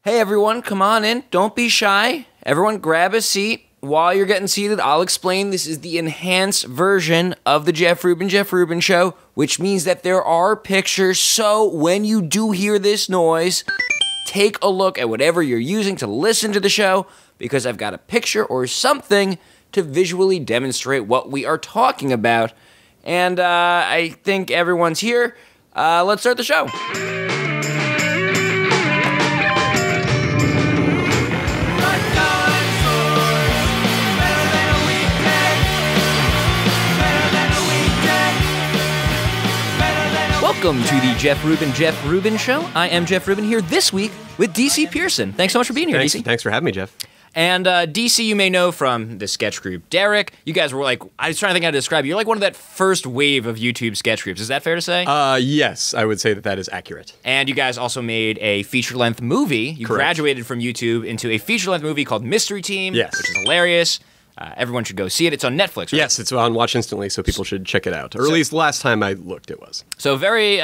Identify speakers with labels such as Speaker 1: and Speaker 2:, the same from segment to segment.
Speaker 1: Hey everyone, come on in. Don't be shy. Everyone grab a seat. While you're getting seated, I'll explain this is the enhanced version of the Jeff Rubin Show, which means that there are pictures, so when you do hear this noise, take a look at whatever you're using to listen to the show, because I've got a picture or something to visually demonstrate what we are talking about. And I think everyone's here. Let's start the show. Welcome to the Jeff Rubin Show. I am Jeff Rubin here this week with DC Pierson. Thanks so much for being here, DC.
Speaker 2: Thanks for having me, Jeff.
Speaker 1: And DC, you may know from the sketch group Derek. You guys were like, I was trying to think how to describe you. You're like one of that first wave of YouTube sketch groups. Is that fair to say?
Speaker 2: Yes, I would say that is accurate. And
Speaker 1: you guys also made a feature-length movie. You graduated from YouTube into a feature-length movie called Mystery Team, which is hilarious. Everyone should go see it. It's on Netflix, right?
Speaker 2: Yes, it's on Watch Instantly, so people should check it out. Or at least last time I looked, it was.
Speaker 1: So very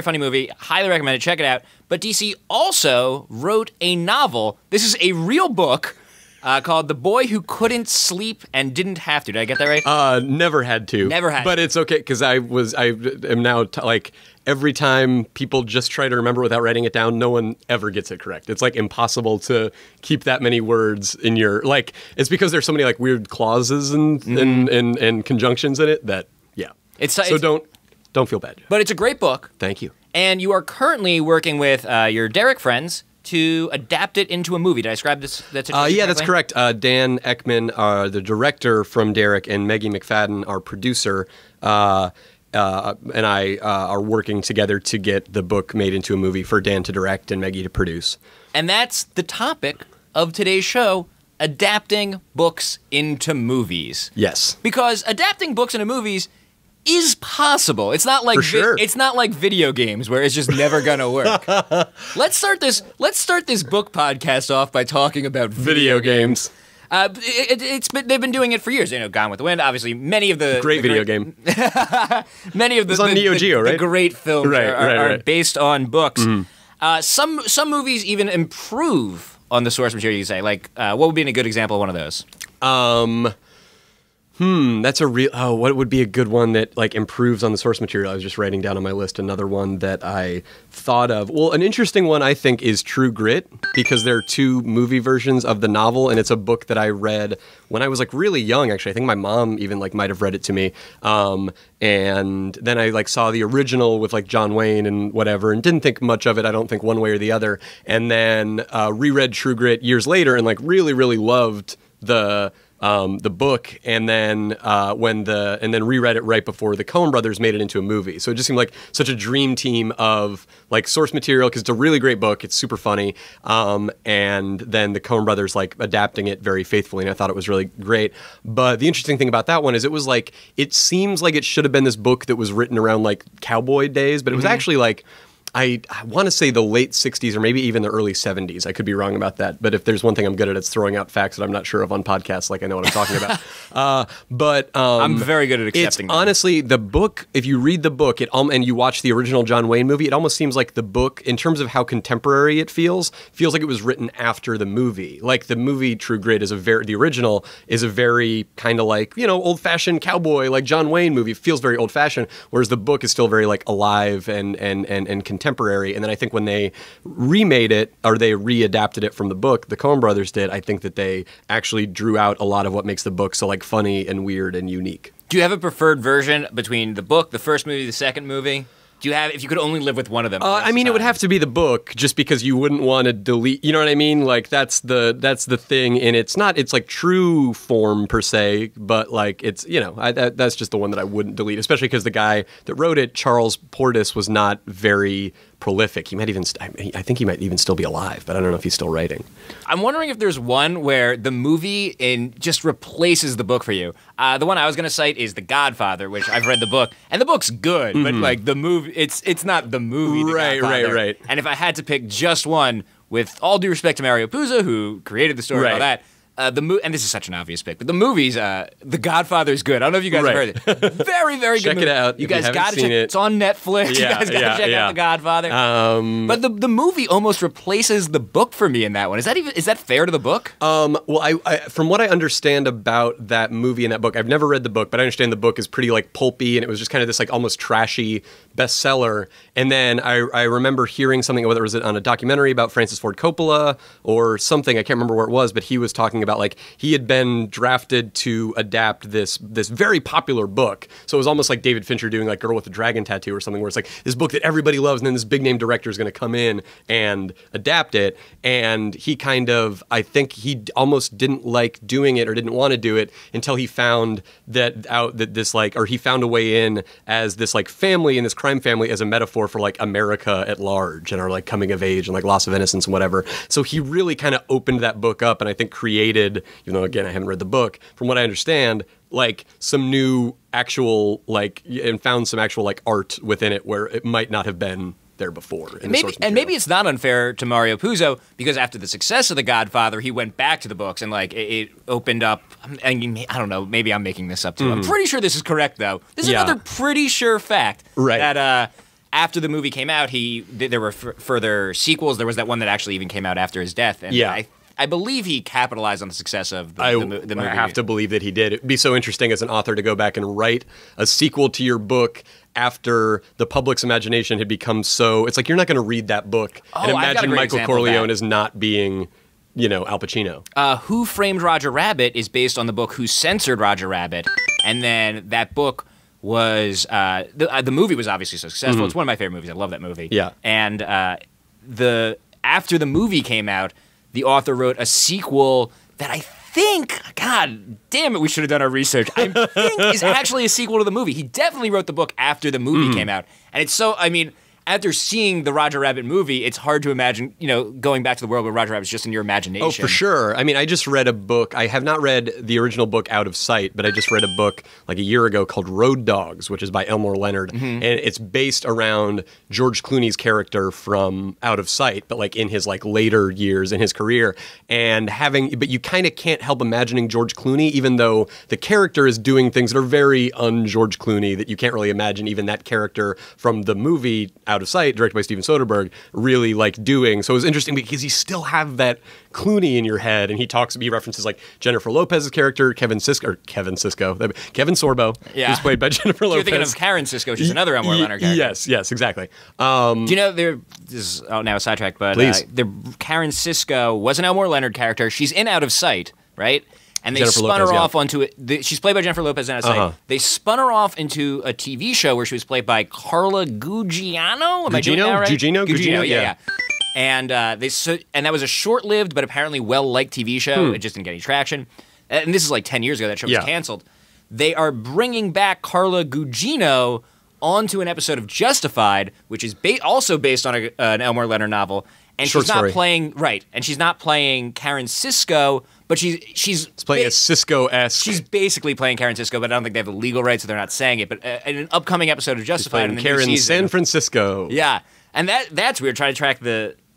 Speaker 1: funny movie. Highly recommend it. Check it out. But DC also wrote a novel. This is a real book called The Boy Who Couldn't Sleep and Didn't Have to. Did I get that right?
Speaker 2: Never had to.
Speaker 1: Never had to.
Speaker 2: But it's okay, because I am now, like, every time people just try to remember without writing it down, no one ever gets it correct. It's, like, impossible to keep that many words in your, like, it's because there's so many, like, weird clauses and conjunctions in it that, yeah. So don't feel bad.
Speaker 1: But it's a great book.
Speaker 2: Thank you.
Speaker 1: And you are currently working with your Derek friends to adapt it into a movie. Did I describe this?
Speaker 2: Yeah, that's correct. Dan Ekman, the director from Derek, and Maggie McFadden, our producer, and I are working together to get the book made into a movie for Dan to direct and Maggie to produce. And
Speaker 1: that's the topic of today's show, adapting books into movies.
Speaker 2: Yes.
Speaker 1: Because adapting books into movies is possible. It's not like it's not like video games where it's just never gonna work. Let's start this book podcast off by talking about video games. They've been doing it for years. You know, Gone with the Wind. Obviously, many of the
Speaker 2: video game.
Speaker 1: Many of the,
Speaker 2: it's on Neo Geo, right?
Speaker 1: The great films are based on books.
Speaker 2: Mm-hmm.
Speaker 1: Some movies even improve on the source material. You say, like, what would be a good example of one of those?
Speaker 2: That's a real. Oh, what would be a good one that like improves on the source material? I was just writing down on my list another one that I thought of. Well, an interesting one I think is True Grit, because there are two movie versions of the novel, and it's a book that I read when I was like really young. Actually, I think my mom even like might have read it to me. And then I like saw the original with like John Wayne and whatever, and didn't think much of it. I don't think one way or the other. And then reread True Grit years later, and like really loved the book, and then reread it right before the Coen brothers made it into a movie. So it just seemed like such a dream team of like source material, because it's a really great book. It's super funny, and then the Coen brothers like adapting it very faithfully, and I thought it was really great. But the interesting thing about that one is it seems like it should have been this book that was written around like cowboy days, but it was actually like, I want to say the late 60s or maybe even the early 70s. I could be wrong about that. But if there's one thing I'm good at, it's throwing out facts that I'm not sure of on podcasts, like I know what I'm talking about.
Speaker 1: I'm very good at accepting that.
Speaker 2: Honestly, the book, if you read the book and you watch the original John Wayne movie, it almost seems like the book, in terms of how contemporary it feels like it was written after the movie. Like the movie True Grit the original is a very kind of like, you know, old-fashioned cowboy, like John Wayne movie. It feels very old-fashioned, whereas the book is still very like alive and contemporary. And then I think when they remade it, or they readapted it from the book, the Coen brothers did, I think that they actually drew out a lot of what makes the book so like funny and weird and unique.
Speaker 1: Do you have a preferred version between the book, the first movie, the second movie? Do you have, if you could only live with one of them?
Speaker 2: I mean, it would have to be the book, just because you wouldn't want to delete. You know what I mean? Like that's the thing, and it's like true form per se, but like it's, you know, that's just the one that I wouldn't delete, especially because the guy that wrote it, Charles Portis, was not very prolific. He might even, I think he might even still be alive, but I don't know if he's still writing.
Speaker 1: I'm wondering if there's one where the movie just replaces the book for you. The one I was going to cite is The Godfather, which I've read the book, and the book's good, but like the movie, it's not the movie.
Speaker 2: Right.
Speaker 1: And if I had to pick just one, with all due respect to Mario Puzo, who created the story and all that, and this is such an obvious pick, but the movie's The Godfather is good. I don't know if you guys have heard it. Very, very good.
Speaker 2: Check
Speaker 1: movie.
Speaker 2: it out.
Speaker 1: You guys got to check it. It's on Netflix.
Speaker 2: Yeah,
Speaker 1: you guys got to check out The Godfather. But the movie almost replaces the book for me in that one. Is that fair to the book?
Speaker 2: Well, I from what I understand about that movie and that book, I've never read the book, but I understand the book is pretty like pulpy, and it was just kind of this like almost trashy bestseller. And then I remember hearing something, whether it was on a documentary about Francis Ford Coppola or something, I can't remember where it was, but he was talking about like he had been drafted to adapt this very popular book. So it was almost like David Fincher doing like Girl with the Dragon Tattoo or something, where it's like this book that everybody loves, and then this big name director is going to come in and adapt it. And he kind of, I think he almost didn't like doing it or didn't want to do it until he found he found a way in as this like family and this crime family as a metaphor for like America at large and our like coming of age and like loss of innocence and whatever. So he really kind of opened that book up, and I think created, even though again I haven't read the book, from what I understand, like some new actual like, and found some actual like art within it where it might not have been there before.
Speaker 1: Maybe it's not unfair to Mario Puzo, because after the success of The Godfather, he went back to the books and like it opened up. I don't know. Maybe I'm making this up too. I'm pretty sure this is correct though. This is another pretty sure fact that after the movie came out, there were further sequels. There was that one that actually even came out after his death. And I believe he capitalized on the success of the movie.
Speaker 2: I have to believe that he did. It'd be so interesting as an author to go back and write a sequel to your book after the public's imagination had become so... It's like you're not going to read that book and imagine Michael Corleone as not being, Al Pacino.
Speaker 1: Who Framed Roger Rabbit is based on the book Who Censored Roger Rabbit, and then that book was... the movie was obviously so successful. It's one of my favorite movies. I love that movie.
Speaker 2: Yeah.
Speaker 1: And after the movie came out, the author wrote a sequel that I think, God damn it, we should have done our research, I think is actually a sequel to the movie. He definitely wrote the book after the movie came out. And it's so, after seeing the Roger Rabbit movie, it's hard to imagine, going back to the world where Roger Rabbit's just in your imagination.
Speaker 2: Oh, for sure. I just read a book. I have not read the original book Out of Sight, but I just read a book like a year ago called Road Dogs, which is by Elmore Leonard. And it's based around George Clooney's character from Out of Sight, but like in his like later years in his career. But you kind of can't help imagining George Clooney, even though the character is doing things that are very un-George Clooney, that you can't really imagine even that character from the movie Out of Sight, directed by Steven Soderbergh, really like doing. So it was interesting because you still have that Clooney in your head, and he references like Jennifer Lopez's character, Kevin Sorbo, who's played by Jennifer Lopez.
Speaker 1: You're thinking of Karen Sisko, she's another Elmore Leonard character.
Speaker 2: Yes, exactly.
Speaker 1: Do you know this is now a sidetrack, but Karen Sisko was an Elmore Leonard character. She's in Out of Sight, right? And they spun her off onto it. She's played by Jennifer Lopez in Out of Sight. They spun her off into a TV show where she was played by Carla Gugino. Am I doing that right?
Speaker 2: Gugino,
Speaker 1: yeah. And that was a short-lived but apparently well-liked TV show. It just didn't get any traction. And this is like 10 years ago. That show was canceled. They are bringing back Carla Gugino onto an episode of Justified, which is also based on an Elmore Leonard novel. And she's not playing and she's not playing Karen Sisko, but she's
Speaker 2: playing a Sisko-esque.
Speaker 1: She's basically playing Karen Sisko, but I don't think they have the legal rights, so they're not saying it. But in an upcoming episode of Justified,
Speaker 2: in the Karen new season, San Francisco.
Speaker 1: Yeah, and that's weird. Trying to track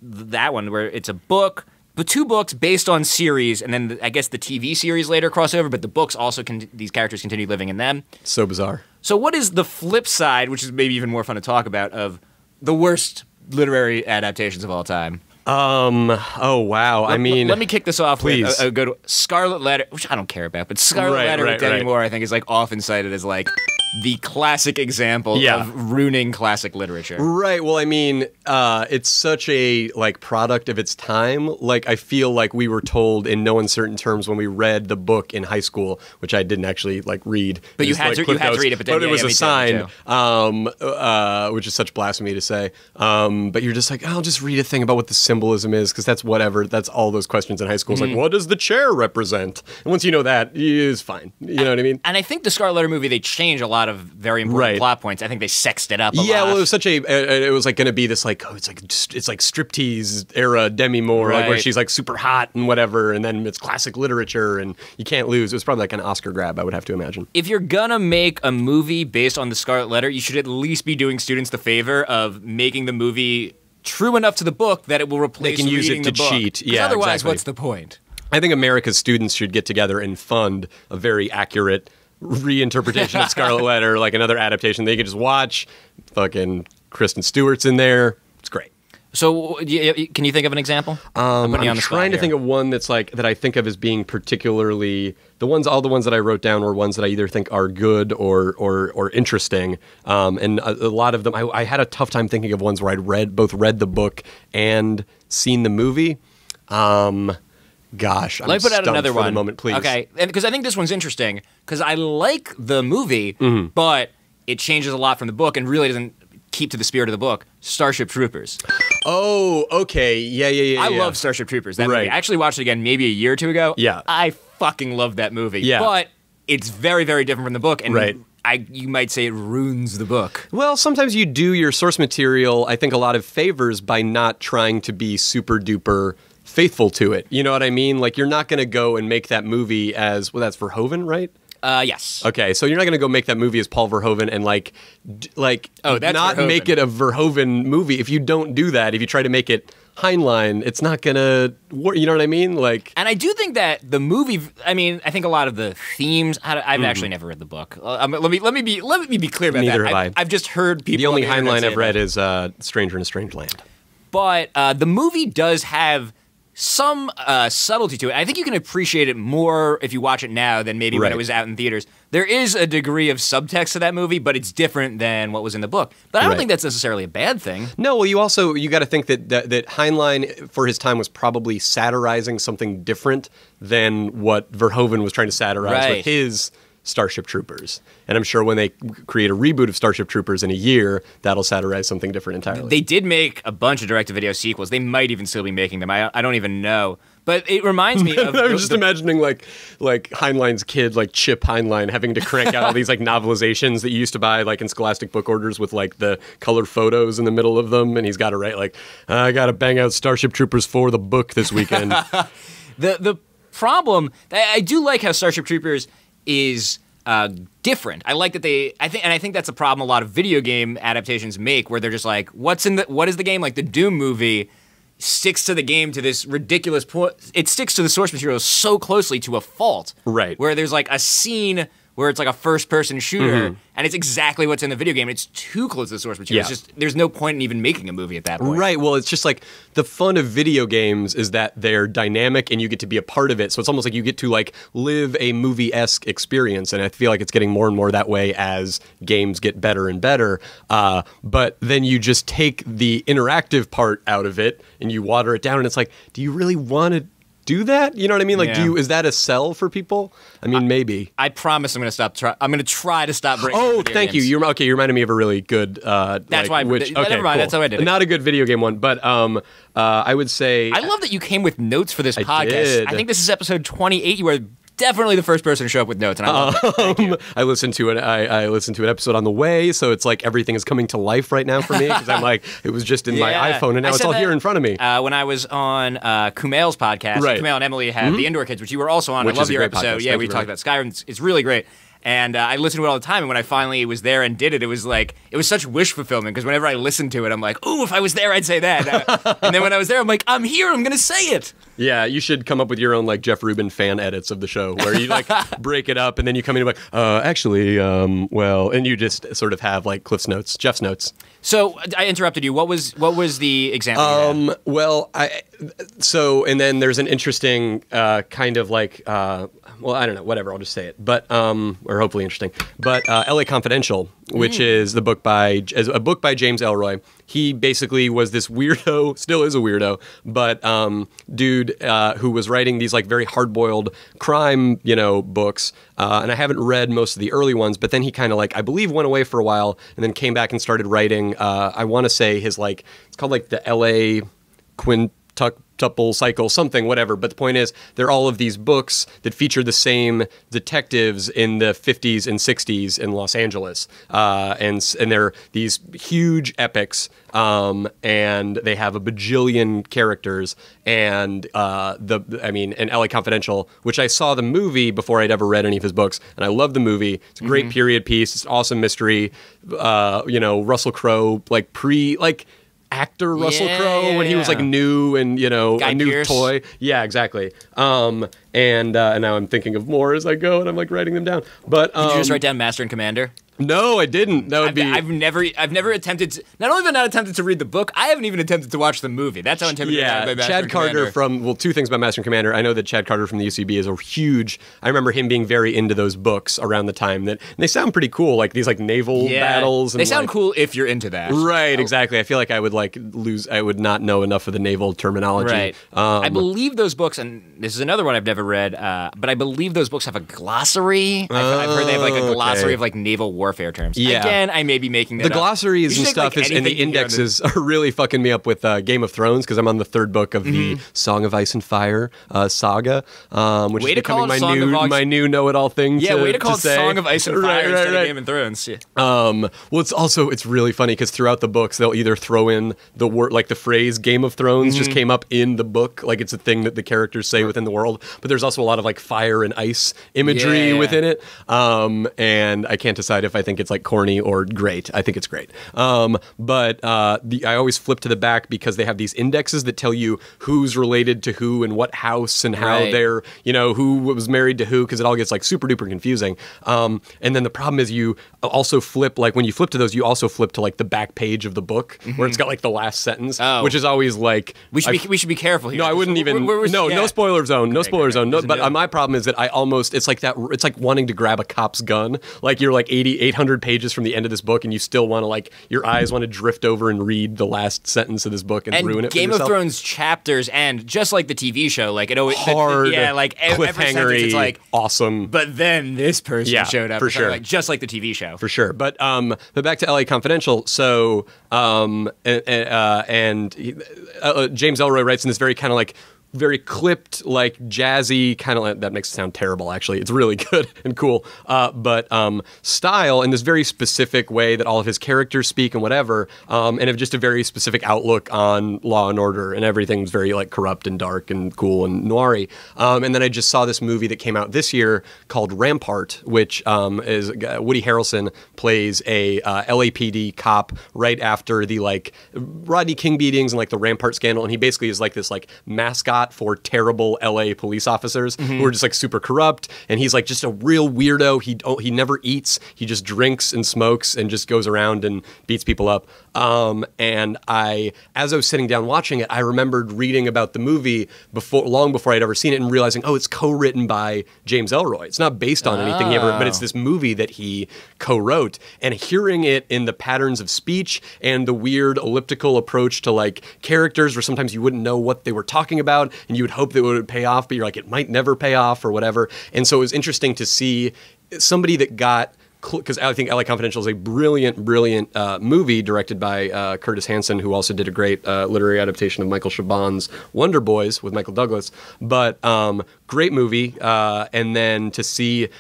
Speaker 1: that one where it's a book, but two books based on series, and then I guess the TV series later crossover. But the books also these characters continue living in them.
Speaker 2: So bizarre.
Speaker 1: So what is the flip side, which is maybe even more fun to talk about, of the worst literary adaptations of all time?
Speaker 2: Oh wow. Let
Speaker 1: me kick this off
Speaker 2: please.
Speaker 1: With a good Scarlet Letter, which I don't care about, but Scarlet Letter with Demi Moore, I think, is like often cited as like the classic example of ruining classic literature.
Speaker 2: Right. Well, it's such a like product of its time. Like I feel like we were told in no uncertain terms when we read the book in high school, which I didn't actually like read.
Speaker 1: But you had to read it, but
Speaker 2: it was assigned, which is such blasphemy to say. But you're just like, I'll just read a thing about what the symbolism is, because that's whatever. That's all those questions in high school. It's like, what does the chair represent? And once you know that, it's fine. You know what I mean?
Speaker 1: And I think the Scarlet Letter movie, they change a lot of very important plot points. I think they sexed it up a lot.
Speaker 2: Yeah, well, it was it was like going to be this like, it's like striptease era Demi Moore, like where she's like super hot and whatever, and then it's classic literature and you can't lose. It was probably like an Oscar grab, I would have to imagine.
Speaker 1: If you're gonna make a movie based on the Scarlet Letter, you should at least be doing students the favor of making the movie true enough to the book that it will replace reading the book.
Speaker 2: They can use it to cheat. Yeah,
Speaker 1: otherwise,
Speaker 2: exactly.
Speaker 1: what's the point?
Speaker 2: I think America's students should get together and fund a very accurate reinterpretation of Scarlet Letter, like another adaptation they could just watch. Fucking Kristen Stewart's in there. It's great.
Speaker 1: So, can you think of an example?
Speaker 2: I'm trying to think of one that's like that I think of as being particularly all the ones that I wrote down were ones that I either think are good or interesting. And a lot of them, I had a tough time thinking of ones where I'd both read the book and seen the movie. Gosh, I'm
Speaker 1: Let me put out another
Speaker 2: for
Speaker 1: one.
Speaker 2: The moment, please.
Speaker 1: Okay, and because I think this one's interesting because I like the movie, but it changes a lot from the book and really doesn't keep to the spirit of the book. Starship Troopers.
Speaker 2: Oh, okay. Yeah.
Speaker 1: I love Starship Troopers. That movie. I actually watched it again maybe a year or two ago.
Speaker 2: Yeah.
Speaker 1: I fucking love that movie.
Speaker 2: Yeah.
Speaker 1: But it's very, very different from the book. And
Speaker 2: right.
Speaker 1: You might say it ruins the book.
Speaker 2: Well, sometimes you do your source material, I think, a lot of favors by not trying to be super duper faithful to it. You know what I mean? Like, you're not going to go and make that movie as, well, that's Verhoeven, right?
Speaker 1: Yes.
Speaker 2: Okay, so you're not going to go make that movie as Paul Verhoeven and
Speaker 1: that's
Speaker 2: not
Speaker 1: Verhoeven.
Speaker 2: Make it a Verhoeven movie. If you don't do that, if you try to make it Heinlein, it's not going to work. You know what I mean? Like,
Speaker 1: and I do think that the movie. I mean, I think a lot of the themes. I've actually never read the book. Let me be clear about
Speaker 2: Neither
Speaker 1: that.
Speaker 2: have I.
Speaker 1: I've just heard people.
Speaker 2: The only
Speaker 1: on the internet
Speaker 2: Heinlein
Speaker 1: say
Speaker 2: I've read
Speaker 1: that.
Speaker 2: is Stranger in a Strange Land.
Speaker 1: But the movie does have some subtlety to it. I think you can appreciate it more if you watch it now than maybe when it was out in theaters. There is a degree of subtext to that movie, but it's different than what was in the book. But I don't think that's necessarily a bad thing.
Speaker 2: No, well, you got to think that Heinlein for his time was probably satirizing something different than what Verhoeven was trying to satirize with his Starship Troopers. And I'm sure when they create a reboot of Starship Troopers in a year, that'll satirize something different entirely.
Speaker 1: They did make a bunch of direct-to-video sequels. They might even still be making them. I don't even know. But it reminds me of...
Speaker 2: I was just imagining like Heinlein's kid, like Chip Heinlein, having to crank out all these like novelizations that you used to buy like in Scholastic book orders with like the colored photos in the middle of them. And he's got to write like, I got to bang out Starship Troopers for the book this weekend.
Speaker 1: The problem... I do like how Starship Troopers is different. I like that I think that's a problem a lot of video game adaptations make, where they're just like, what is the game? Like the Doom movie sticks to the game to this ridiculous point. It sticks to the source material so closely to a fault.
Speaker 2: Right.
Speaker 1: Where there's like a scene where it's like a first-person shooter, and it's exactly what's in the video game. It's too close to the source material.
Speaker 2: Yeah.
Speaker 1: It's just, there's no point in even making a movie at that point.
Speaker 2: Right. Well, it's just like the fun of video games is that they're dynamic and you get to be a part of it. So it's almost like you get to like live a movie-esque experience. And I feel like it's getting more and more that way as games get better and better. But then you just take the interactive part out of it and you water it down. And it's like, do you really want to do that? You know what I mean? Like, is that a sell for people? I mean, maybe.
Speaker 1: I promise I'm going to stop. I'm going to try to stop breaking.
Speaker 2: Oh, thank you. You reminded me of a really good.
Speaker 1: That's why. Never mind. Cool. That's how I did it.
Speaker 2: Not a good video game one, but I would say.
Speaker 1: I love that you came with notes for this podcast.
Speaker 2: Did.
Speaker 1: I think this is episode 28. You were definitely the first person to show up with notes, and I love it. Thank you.
Speaker 2: I listened to an episode on the way, so it's like everything is coming to life right now for me because I'm like, it was just in my iPhone, and now it's all here in front of me.
Speaker 1: When I was on Kumail's podcast, Kumail and Emily have the Indoor Kids, which you were also on.
Speaker 2: Which
Speaker 1: I love
Speaker 2: is a
Speaker 1: your
Speaker 2: great
Speaker 1: episode.
Speaker 2: podcast.
Speaker 1: Yeah,
Speaker 2: Thank
Speaker 1: we
Speaker 2: you
Speaker 1: talked about Skyrim. It's really great. And I listened to it all the time, and when I finally was there and did it, it was such wish fulfillment, because whenever I listened to it, I'm like, ooh, if I was there, I'd say that. And then when I was there, I'm like, I'm here, I'm going to say it.
Speaker 2: Yeah, you should come up with your own like Jeff Rubin fan edits of the show, where you like break it up, and then you come in and and you just sort of have like Cliff's notes, Jeff's notes.
Speaker 1: So I interrupted you. What was the example?
Speaker 2: And then there's an interesting kind of like, I don't know, whatever, I'll just say it. But, or hopefully interesting. But LA Confidential, which is a book by James Ellroy. He basically was this weirdo, still is a weirdo, but dude who was writing these like very hard-boiled crime, books. And I haven't read most of the early ones, but then he kind of like, I believe, went away for a while and then came back and started writing, I want to say his like, it's called like the LA Quintuple Cycle, something, whatever. But the point is, they're all of these books that feature the same detectives in the 50s and 60s in Los Angeles. And they're these huge epics, and they have a bajillion characters. And and LA Confidential, which I saw the movie before I'd ever read any of his books, and I love the movie. It's a great period piece. It's an awesome mystery. Russell Crowe, actor Russell Crowe when he was like new and
Speaker 1: Guy
Speaker 2: a new
Speaker 1: Pearce.
Speaker 2: toy. Yeah, exactly. And now I'm thinking of more as I go, and I'm like writing them down. But
Speaker 1: Did you just write down Master and Commander?
Speaker 2: No, I didn't. That would be.
Speaker 1: I've never attempted to. Not only have I not attempted to read the book, I haven't even attempted to watch the movie. That's how intimidated I am by Master
Speaker 2: Chad
Speaker 1: and
Speaker 2: Carter
Speaker 1: Commander.
Speaker 2: from two things about Master and Commander. I know that Chad Carter from the UCB is a huge. I remember him being very into those books around the time and they sound pretty cool, like these like naval battles. And
Speaker 1: they sound
Speaker 2: like,
Speaker 1: cool if you're into that.
Speaker 2: Right, exactly. I feel like I would lose. I would not know enough of the naval terminology.
Speaker 1: Right. I believe those books, and this is another one I've never read, but I believe those books have a glossary. I've heard they have like a glossary of like naval warfare terms.
Speaker 2: Yeah.
Speaker 1: Again, I may be making that
Speaker 2: the
Speaker 1: up.
Speaker 2: glossaries and stuff and the indexes are really fucking me up with Game of Thrones because I'm on the third book of the Song of Ice and Fire saga, which
Speaker 1: way
Speaker 2: is
Speaker 1: to call
Speaker 2: becoming
Speaker 1: it
Speaker 2: my new know-it-all thing.
Speaker 1: Yeah, way to call it
Speaker 2: say.
Speaker 1: Song of Ice and Fire instead
Speaker 2: right.
Speaker 1: of Game of Thrones. Yeah.
Speaker 2: Well, it's really funny because throughout the books they'll either throw in the word like the phrase Game of Thrones just came up in the book, like it's a thing that the characters say within the world. But there's also a lot of like fire and ice imagery within it, and I can't decide if I think it's like corny or great. I think it's great. But I always flip to the back because they have these indexes that tell you who's related to who and what house and how they're, who was married to who, because it all gets like super duper confusing. And then the problem is you also flip, like when you flip to those, you also flip to like the back page of the book where it's got like the last sentence, which is always like...
Speaker 1: We should be careful here.
Speaker 2: No, I wouldn't even... No spoiler zone. No spoiler zone. No, but my problem is that I almost... It's like that. It's like wanting to grab a cop's gun. Like you're like 800 pages from the end of this book and you still want to like... Your eyes want to drift over and read the last sentence of this book and ruin it for
Speaker 1: Game
Speaker 2: yourself.
Speaker 1: of Thrones chapters end just like the TV show. Like it always...
Speaker 2: Hard,
Speaker 1: like every sentence it's like...
Speaker 2: Awesome.
Speaker 1: But then this person showed up.
Speaker 2: For sure.
Speaker 1: Like, just like the TV show.
Speaker 2: For sure. But back to LA Confidential. So, James Ellroy writes in this very kind of like very clipped, like jazzy kind of. That makes it sound terrible. Actually, it's really good and cool. But style in this very specific way that all of his characters speak and whatever, and have just a very specific outlook on law and order, and everything's very like corrupt and dark and cool and noiry. And then I just saw this movie that came out this year called Rampart, which is Woody Harrelson plays a LAPD cop right after the like Rodney King beatings and like the Rampart scandal, and he basically is like this like mascot for terrible LA police officers who are just like super corrupt, and he's like just a real weirdo. He never eats. He just drinks and smokes and just goes around and beats people up. And as I was sitting down watching it, I remembered reading about the movie long before I'd ever seen it and realizing, oh, it's co-written by James Ellroy. It's not based on anything he ever, but it's this movie that he co-wrote. And hearing it in the patterns of speech and the weird elliptical approach to like characters where sometimes you wouldn't know what they were talking about and you would hope that it would pay off, but you're like, it might never pay off or whatever. And so it was interesting to see somebody that got... Because I think LA Confidential is a brilliant movie directed by Curtis Hanson, who also did a great literary adaptation of Michael Chabon's Wonder Boys with Michael Douglas. But great movie. And then to see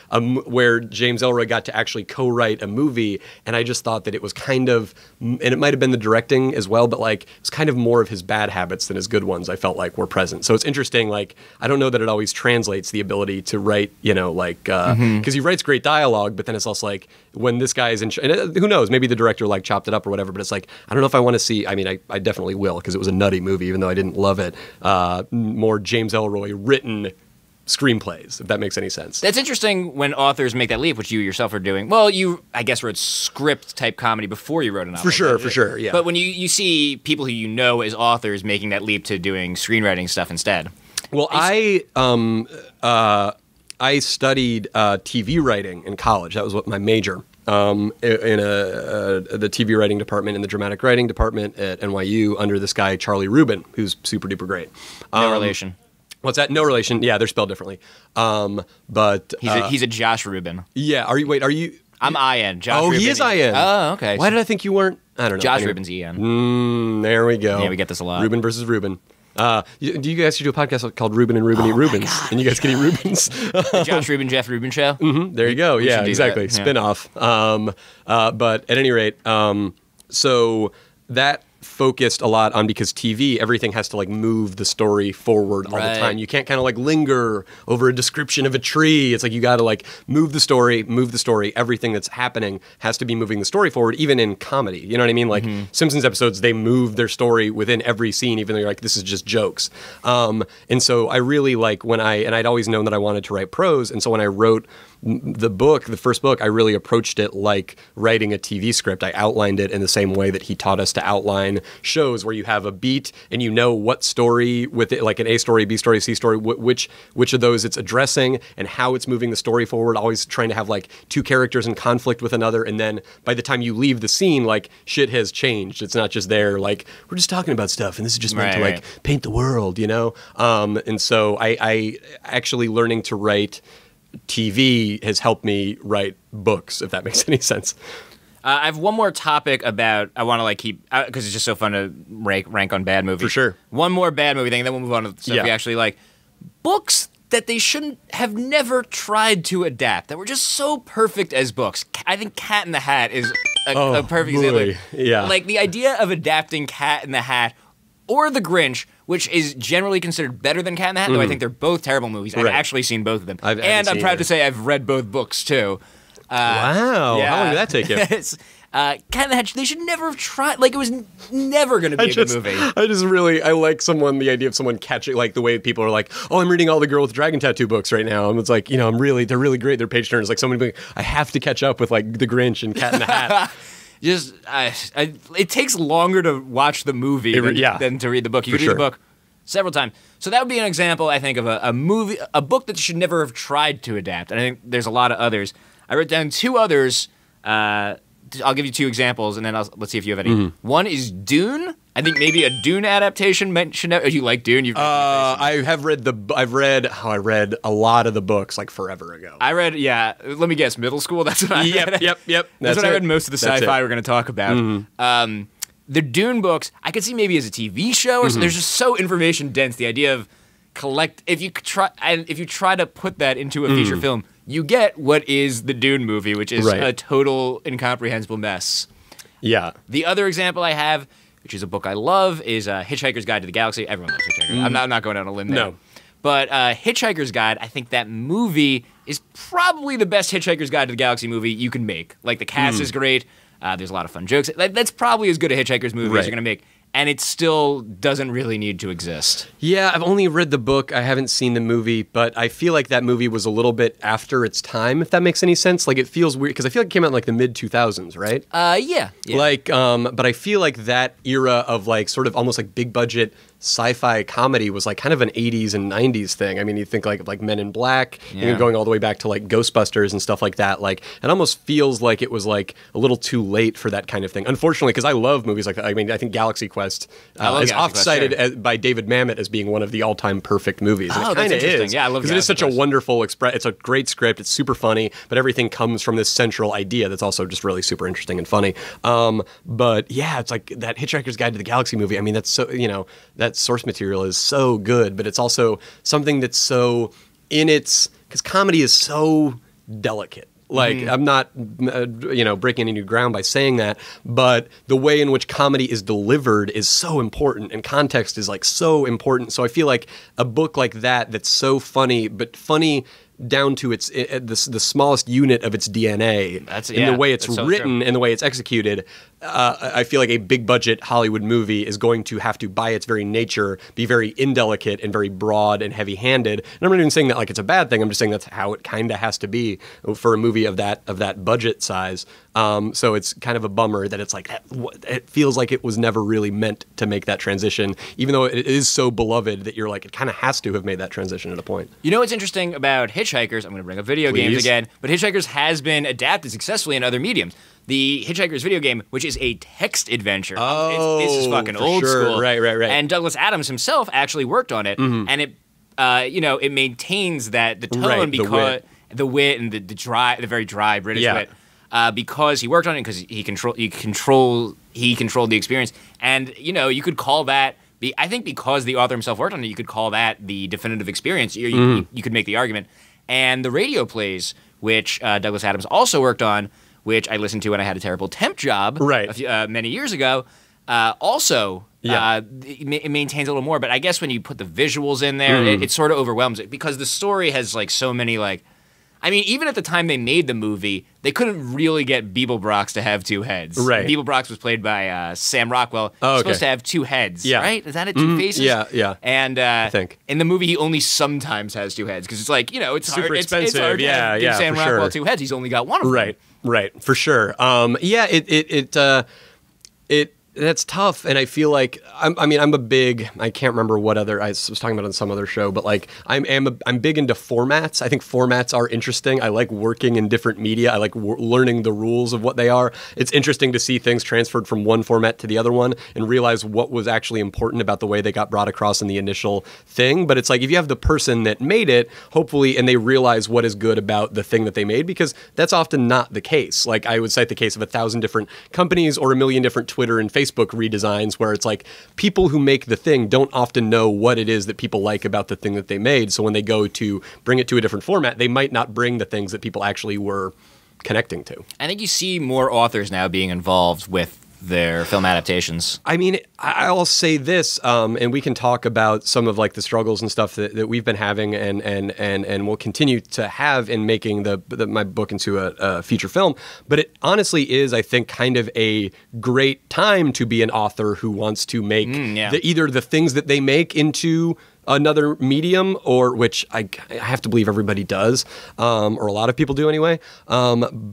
Speaker 2: where James Ellroy got to actually co-write a movie, and I just thought that it was kind of, and it might have been the directing as well, but like it's kind of more of his bad habits than his good ones. I felt like were present. So it's interesting. Like I don't know that it always translates the ability to write. Because he writes great dialogue, but then it's also like when this guy is in, and who knows, maybe the director like chopped it up or whatever, but it's like, I don't know if I want to see, I mean, I definitely will because it was a nutty movie, even though I didn't love it, more James Ellroy written screenplays, if that makes any sense.
Speaker 1: That's interesting when authors make that leap, which you yourself are doing. Well, you, I guess, wrote script type comedy before you wrote a novel.
Speaker 2: For sure, yeah.
Speaker 1: But when you see people who you know as authors making that leap to doing screenwriting stuff instead.
Speaker 2: Well, I studied TV writing in college. That was what my major. In the TV writing department and the dramatic writing department at NYU under this guy, Charlie Rubin, who's super duper great.
Speaker 1: No relation.
Speaker 2: What's that? No relation. Yeah, they're spelled differently. But
Speaker 1: he's a Josh Rubin.
Speaker 2: Yeah. Are you?
Speaker 1: I'm IN. Josh
Speaker 2: Oh,
Speaker 1: Rubin
Speaker 2: he is IN.
Speaker 1: Oh, okay.
Speaker 2: Why did I think you weren't? I don't know.
Speaker 1: Josh Rubin's EN.
Speaker 2: There we go.
Speaker 1: Yeah, we get this a lot.
Speaker 2: Rubin versus Rubin. Do you guys do a podcast called Rubin and Rubin Eat Rubens? And you guys can eat Rubens.
Speaker 1: The Josh Rubin, Jeff Rubin show?
Speaker 2: There you go. Yeah, exactly.
Speaker 1: That. Yeah.
Speaker 2: Spin-off. But at any rate, so that focused a lot on, because TV, everything has to like move the story forward all the time. You can't kind of like linger over a description of a tree. It's like you got to like move the story. Everything that's happening has to be moving the story forward, even in comedy. You know what I mean? Like Simpsons episodes, they move their story within every scene, even though you're like, this is just jokes. And so I really like I'd always known that I wanted to write prose. And so when I wrote the first book, I really approached it like writing a TV script. I outlined it in the same way that he taught us to outline shows, where you have a beat and you know what story with it, like an A story, B story, C story, which of those it's addressing and how it's moving the story forward, always trying to have like two characters in conflict with another. And then by the time you leave the scene, like shit has changed. It's not just there, like we're just talking about stuff and this is just meant to like paint the world, you know? And so I actually learning to write TV has helped me write books, if that makes any sense.
Speaker 1: I have one more topic about, I want to like keep, because it's just so fun to rank on bad movies.
Speaker 2: For sure.
Speaker 1: One more bad movie thing, and then we'll move on to stuff we actually like. Books that they shouldn't have never tried to adapt, that were just so perfect as books. I think Cat in the Hat is a perfect example.
Speaker 2: Yeah.
Speaker 1: Like the idea of adapting Cat in the Hat or The Grinch, which is generally considered better than Cat in the Hat, though I think they're both terrible movies. I've actually seen both of them. And I'm proud to say I've read both books, too.
Speaker 2: Wow.
Speaker 1: Yeah.
Speaker 2: How long did that take you?
Speaker 1: Cat in the Hat, they should never have tried. Like, it was never going to be a good movie.
Speaker 2: I like the idea of someone catching, like the way people are like, oh, I'm reading all the Girl with the Dragon Tattoo books right now. And it's like, you know, they're really great. They're page turners. Like someone being, I have to catch up with like The Grinch and Cat in the Hat.
Speaker 1: It takes longer to watch the movie than to read the book. You could read the book several times. So that would be an example, I think, of a book that should never have tried to adapt. And I think there's a lot of others. I wrote down two others. I'll give you two examples, and then let's see if you have any. One is Dune. I think maybe a Dune adaptation should never. You like Dune?
Speaker 2: I've read a lot of the books like forever ago.
Speaker 1: I read, let me guess, middle school? That's what I read.
Speaker 2: Yep.
Speaker 1: That's what I read most of the sci-fi we're going to talk about. The Dune books, I could see maybe as a TV show, or they're just so information dense. The idea of if you try to put that into a feature film, you get what is the Dune movie, which is a total incomprehensible mess. Yeah. The other example I have, which is a book I love, is Hitchhiker's Guide to the Galaxy. Everyone loves Hitchhiker. I'm not going out on a limb there. No. But Hitchhiker's Guide, I think that movie is probably the best Hitchhiker's Guide to the Galaxy movie you can make. Like, the cast is great. There's a lot of fun jokes. That's probably as good a Hitchhiker's movie as you're going to make. And it still doesn't really need to exist. Yeah, I've only read the book. I haven't seen the movie, but I feel like that movie was a little bit after its time, if that makes any sense. Like, it feels weird, because I feel like it came out in, like, the mid-2000s, right? Yeah. Like, but I feel like that era of, like, sort of almost, like, big-budget sci-fi comedy was, like, kind of an 80s and 90s thing. I mean, you think, like Men in Black, going all the way back to, like, Ghostbusters and stuff like that. Like, it almost feels like it was, like, a little too late for that kind of thing. Unfortunately, because I love movies like that. I mean, I think Galaxy Quest is oft-cited by David Mamet as being one of the all-time perfect movies. And it kind of is. Yeah, I love it. Because it is such a wonderful it's a great script. It's super funny, but everything comes from this central idea that's also just really super interesting and funny. But yeah, it's like that Hitchhiker's Guide to the Galaxy movie. I mean, that's so, that source material is so good, but it's also something that's so because comedy is so delicate. Like, I'm not, breaking any new ground by saying that, but the way in which comedy is delivered is so important, and context is, like, so important. So I feel like a book like that's so funny, but funny down to the smallest unit of its DNA, the way it's written and the way it's executed, I feel like a big budget Hollywood movie is going to have to, by its very nature, be very indelicate and very broad and heavy-handed. And I'm not even saying that like it's a bad thing. I'm just saying that's how it kind of has to be for a movie of that budget size. So it's kind of a bummer that it's like it feels like it was never really meant to make that transition, even though it is so beloved that you're like it kind of has to have made that transition at a point. You know what's interesting about Hitchhikers? I'm going to bring up video games again, but Hitchhikers has been adapted successfully in other mediums. The Hitchhiker's video game, which is a text adventure. This is fucking old school. Right. And Douglas Adams himself actually worked on it, and it, it maintains the tone because the wit and the very dry British wit, because he worked on it because he controlled the experience, and you could call that. I think because the author himself worked on it, you could call that the definitive experience. You could make the argument, and the radio plays, which Douglas Adams also worked on, which I listened to when I had a terrible temp job many years ago. Also,
Speaker 2: Yeah.
Speaker 1: it maintains a little more, but I guess when you put the visuals in there, it sort of overwhelms it because the story has like so many like. I mean, even at the time they made the movie, they couldn't really get Beeblebrox to have two heads.
Speaker 2: Right.
Speaker 1: Beeblebrox was played by Sam Rockwell.
Speaker 2: Oh,
Speaker 1: He's
Speaker 2: okay.
Speaker 1: supposed to have two heads,
Speaker 2: Yeah.
Speaker 1: right? Is that it? Two faces?
Speaker 2: Yeah.
Speaker 1: And
Speaker 2: I think.
Speaker 1: in the movie, he only sometimes has two heads because it's like, it's
Speaker 2: Super
Speaker 1: hard,
Speaker 2: expensive.
Speaker 1: It's hard to give Sam
Speaker 2: for
Speaker 1: Rockwell
Speaker 2: sure.
Speaker 1: two heads. He's only got one of them.
Speaker 2: Right, for sure. That's tough, and I feel like I'm a big. I can't remember what other I was talking about on some other show, but like I'm big into formats. I think formats are interesting. I like working in different media. I like learning the rules of what they are. It's interesting to see things transferred from one format to the other one and realize what was actually important about the way they got brought across in the initial thing. But it's like if you have the person that made it, hopefully, and they realize what is good about the thing that they made, because that's often not the case. Like I would cite the case of 1,000 different companies or 1 million different Twitter and Facebook redesigns where it's like people who make the thing don't often know what it is that people like about the thing that they made. So when they go to bring it to a different format, they might not bring the things that people actually were connecting to.
Speaker 1: I think you see more authors now being involved with their film adaptations.
Speaker 2: I mean, I'll say this, and we can talk about some of like the struggles and stuff that we've been having and will continue to have in making my book into a feature film. But it honestly is, I think, kind of a great time to be an author who wants to make either the things that they make into another medium, or which I have to believe everybody does, or a lot of people do anyway,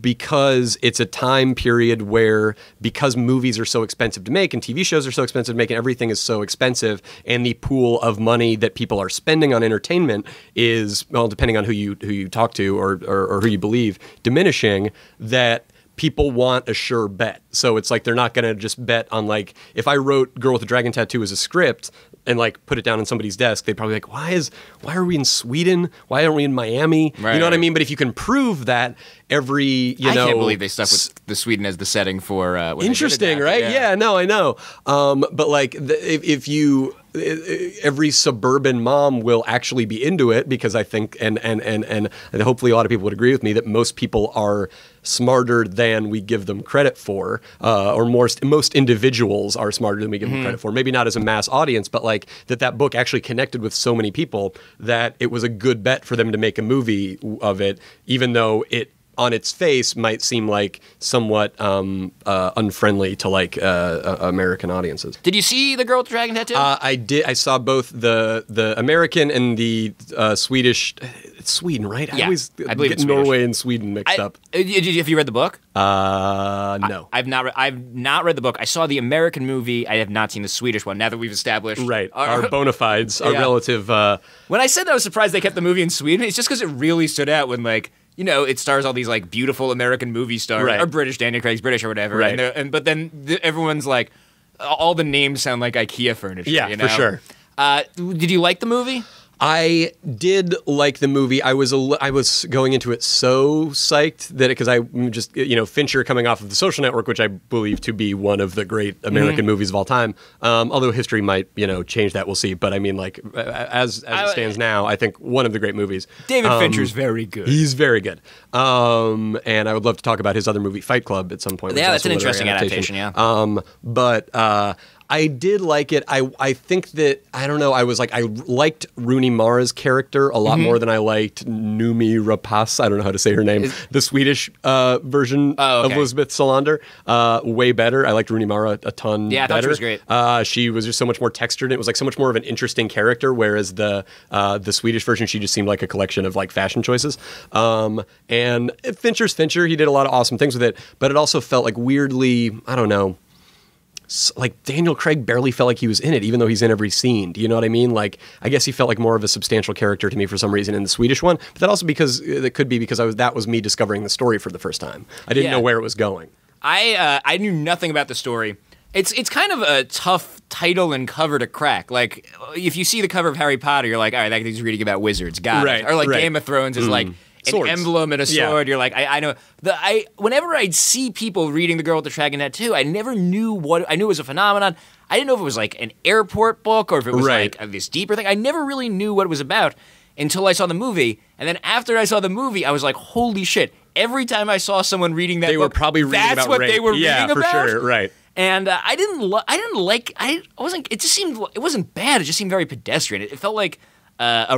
Speaker 2: because it's a time period where, because movies are so expensive to make and TV shows are so expensive to make and everything is so expensive, and the pool of money that people are spending on entertainment is, well, depending on who you talk to or who you believe, diminishing, that people want a sure bet. So it's like they're not going to just bet on, like, if I wrote Girl with a Dragon Tattoo as a script and like put it down on somebody's desk, they'd probably be like, why are we in Sweden? Why aren't we in Miami?
Speaker 1: Right,
Speaker 2: you know what I mean? But if you can prove that I
Speaker 1: can't believe they stuck with the Sweden as the setting for when
Speaker 2: interesting, right? Yeah, no, I know. But like if you every suburban mom will actually be into it, because I think and hopefully a lot of people would agree with me that most people are smarter than we give them credit for, or most individuals are smarter than we give them credit for. Maybe not as a mass audience, but like that book actually connected with so many people that it was a good bet for them to make a movie of it, even though it on its face might seem like somewhat unfriendly to like American audiences.
Speaker 1: Did you see The Girl with the Dragon Tattoo?
Speaker 2: I did. I saw both the American and the Swedish. It's Sweden, right?
Speaker 1: Yeah,
Speaker 2: I believe get Norway and Sweden mixed up.
Speaker 1: Have you read the book?
Speaker 2: No.
Speaker 1: I've not read the book. I saw the American movie. I have not seen the Swedish one. Now that we've established
Speaker 2: our bona fides, our relative.
Speaker 1: When I said that I was surprised they kept the movie in Sweden, it's just because it really stood out when like. It stars all these like beautiful American movie stars, or British, Daniel Craig's British or whatever, right? But then everyone's like, all the names sound like IKEA furniture.
Speaker 2: Yeah, for sure.
Speaker 1: Did you like the movie?
Speaker 2: I did like the movie. I was going into it so psyched that because I just Fincher coming off of The Social Network, which I believe to be one of the great American movies of all time. Although history might change that, we'll see. But I mean, like as it stands now, I think one of the great movies.
Speaker 1: David Fincher's very good.
Speaker 2: He's very good. And I would love to talk about his other movie, Fight Club, at some point.
Speaker 1: Yeah, that's an interesting adaptation. Yeah.
Speaker 2: But I did like it. I think that, I don't know, I liked Rooney Mara's character a lot more than I liked Noomi Rapace. I don't know how to say her name. The Swedish version of Elizabeth Salander. Way better. I liked Rooney Mara a ton better.
Speaker 1: Yeah, I thought she was great.
Speaker 2: She was just so much more textured. It was like so much more of an interesting character, whereas the Swedish version, she just seemed like a collection of like fashion choices. And Fincher's Fincher. He did a lot of awesome things with it, but it also felt like weirdly, I don't know, like Daniel Craig barely felt like he was in it, even though he's in every scene. Do you know what I mean? Like, I guess he felt like more of a substantial character to me for some reason in the Swedish one. But that also that could be because that was me discovering the story for the first time. I didn't know where it was going.
Speaker 1: I knew nothing about the story. It's kind of a tough title and cover to crack. Like, if you see the cover of Harry Potter, you're like, all right, that guy's reading about wizards. Got it. Or like Game of Thrones is like an emblem and a sword. You're like, I know. Whenever I'd see people reading The Girl with the Dragon Tattoo, I never knew I knew it was a phenomenon. I didn't know if it was like an airport book or if it was like this deeper thing. I never really knew what it was about until I saw the movie. And then after I saw the movie, I was like, holy shit. Every time I saw someone reading that book,
Speaker 2: were probably reading
Speaker 1: that's
Speaker 2: about
Speaker 1: what
Speaker 2: rape.
Speaker 1: they were reading about.
Speaker 2: Yeah, for sure, right.
Speaker 1: And I didn't like. I wasn't. It just seemed. It wasn't bad. It just seemed very pedestrian. It felt like a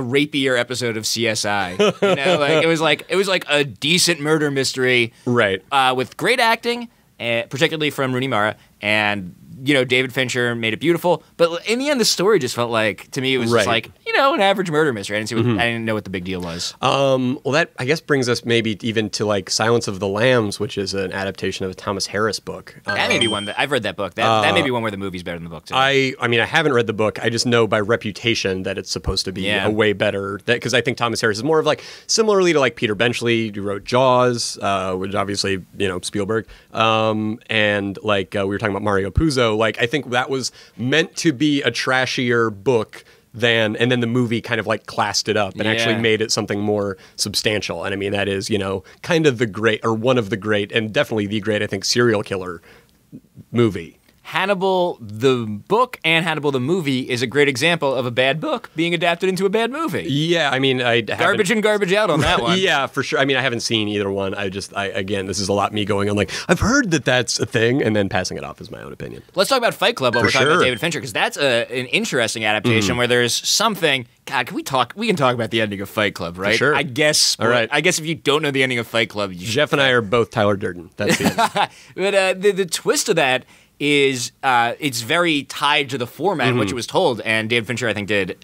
Speaker 1: rapier episode of CSI. You know, like it was like a decent murder mystery,
Speaker 2: right?
Speaker 1: With great acting, particularly from Rooney Mara, and David Fincher made it beautiful. But in the end, the story just felt like, to me, it was just like, an average murder mystery. I didn't know what the big deal was.
Speaker 2: Well, that I guess brings us maybe even to like Silence of the Lambs, which is an adaptation of a Thomas Harris book.
Speaker 1: That may be one that I've read that book. That may be one where the movie's better than the book too.
Speaker 2: I mean, I haven't read the book. I just know by reputation that it's supposed to be a way better. Because I think Thomas Harris is more of like, similarly to like Peter Benchley, who wrote Jaws, which obviously Spielberg, and like we were talking about Mario Puzo. Like I think that was meant to be a trashier book and then the movie kind of like classed it up and actually made it something more substantial. And I mean, that is, kind of the great, or one of the great, and definitely the great, I think, serial killer movie.
Speaker 1: Hannibal the book and Hannibal the movie is a great example of a bad book being adapted into a bad movie.
Speaker 2: Yeah, I mean,
Speaker 1: garbage in, garbage out on that one.
Speaker 2: Yeah, for sure. I mean, I haven't seen either one. Again, this is a lot me going on like, I've heard that that's a thing, and then passing it off as my own opinion.
Speaker 1: Let's talk about Fight Club while we're talking about David Fincher, because that's an interesting adaptation where there's something. God, can we talk? We can talk about the ending of Fight Club, right?
Speaker 2: For sure.
Speaker 1: I guess.
Speaker 2: All right.
Speaker 1: I guess if you don't know the ending of Fight Club,
Speaker 2: Jeff and I are both Tyler Durden. That's the end.
Speaker 1: But the twist of that is it's very tied to the format in which it was told, and David Fincher, I think, did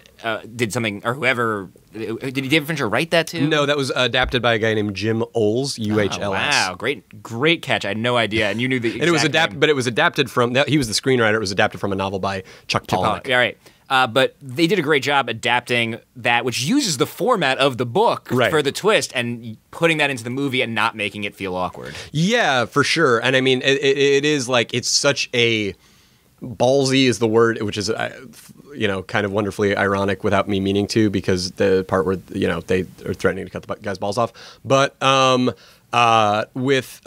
Speaker 1: something, or whoever. Did David Fincher write that too?
Speaker 2: No, that was adapted by a guy named Jim Ohls, Uhls.
Speaker 1: Oh, wow, great catch. I had no idea, and you knew the exact
Speaker 2: and it was
Speaker 1: name.
Speaker 2: But it was adapted from. He was the screenwriter. It was adapted from a novel by Chuck Palahniuk.
Speaker 1: Yeah, right. But they did a great job adapting that, which uses the format of the book for the twist and putting that into the movie and not making it feel awkward.
Speaker 2: Yeah, for sure. And I mean, it is like, it's such a ballsy is the word, which is, kind of wonderfully ironic without me meaning to, because the part where, they are threatening to cut the guy's balls off. But, with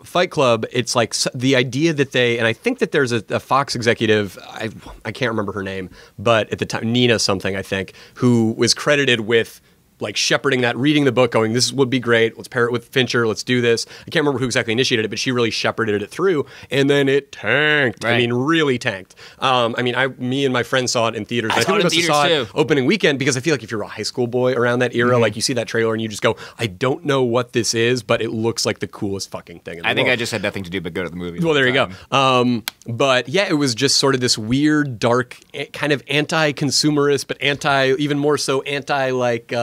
Speaker 2: Fight Club, it's like the idea that and I think that there's a Fox executive, I can't remember her name, but at the time, Nina something, I think, who was credited with like shepherding that, reading the book, going, this would be great, let's pair it with Fincher, let's do this. I can't remember who exactly initiated it, but she really shepherded it through, and then it tanked. Right. I mean, really tanked. Me and my friend saw it in theaters. I think we must have saw it opening weekend, because I feel like if you're a high school boy around that era, like you see that trailer and you just go, I don't know what this is, but it looks like the coolest fucking thing in the world.
Speaker 1: I think I just had nothing to do but go to the movies.
Speaker 2: Well, there you go. But yeah, it was just sort of this weird, dark, kind of anti-consumerist, but even more so anti-like...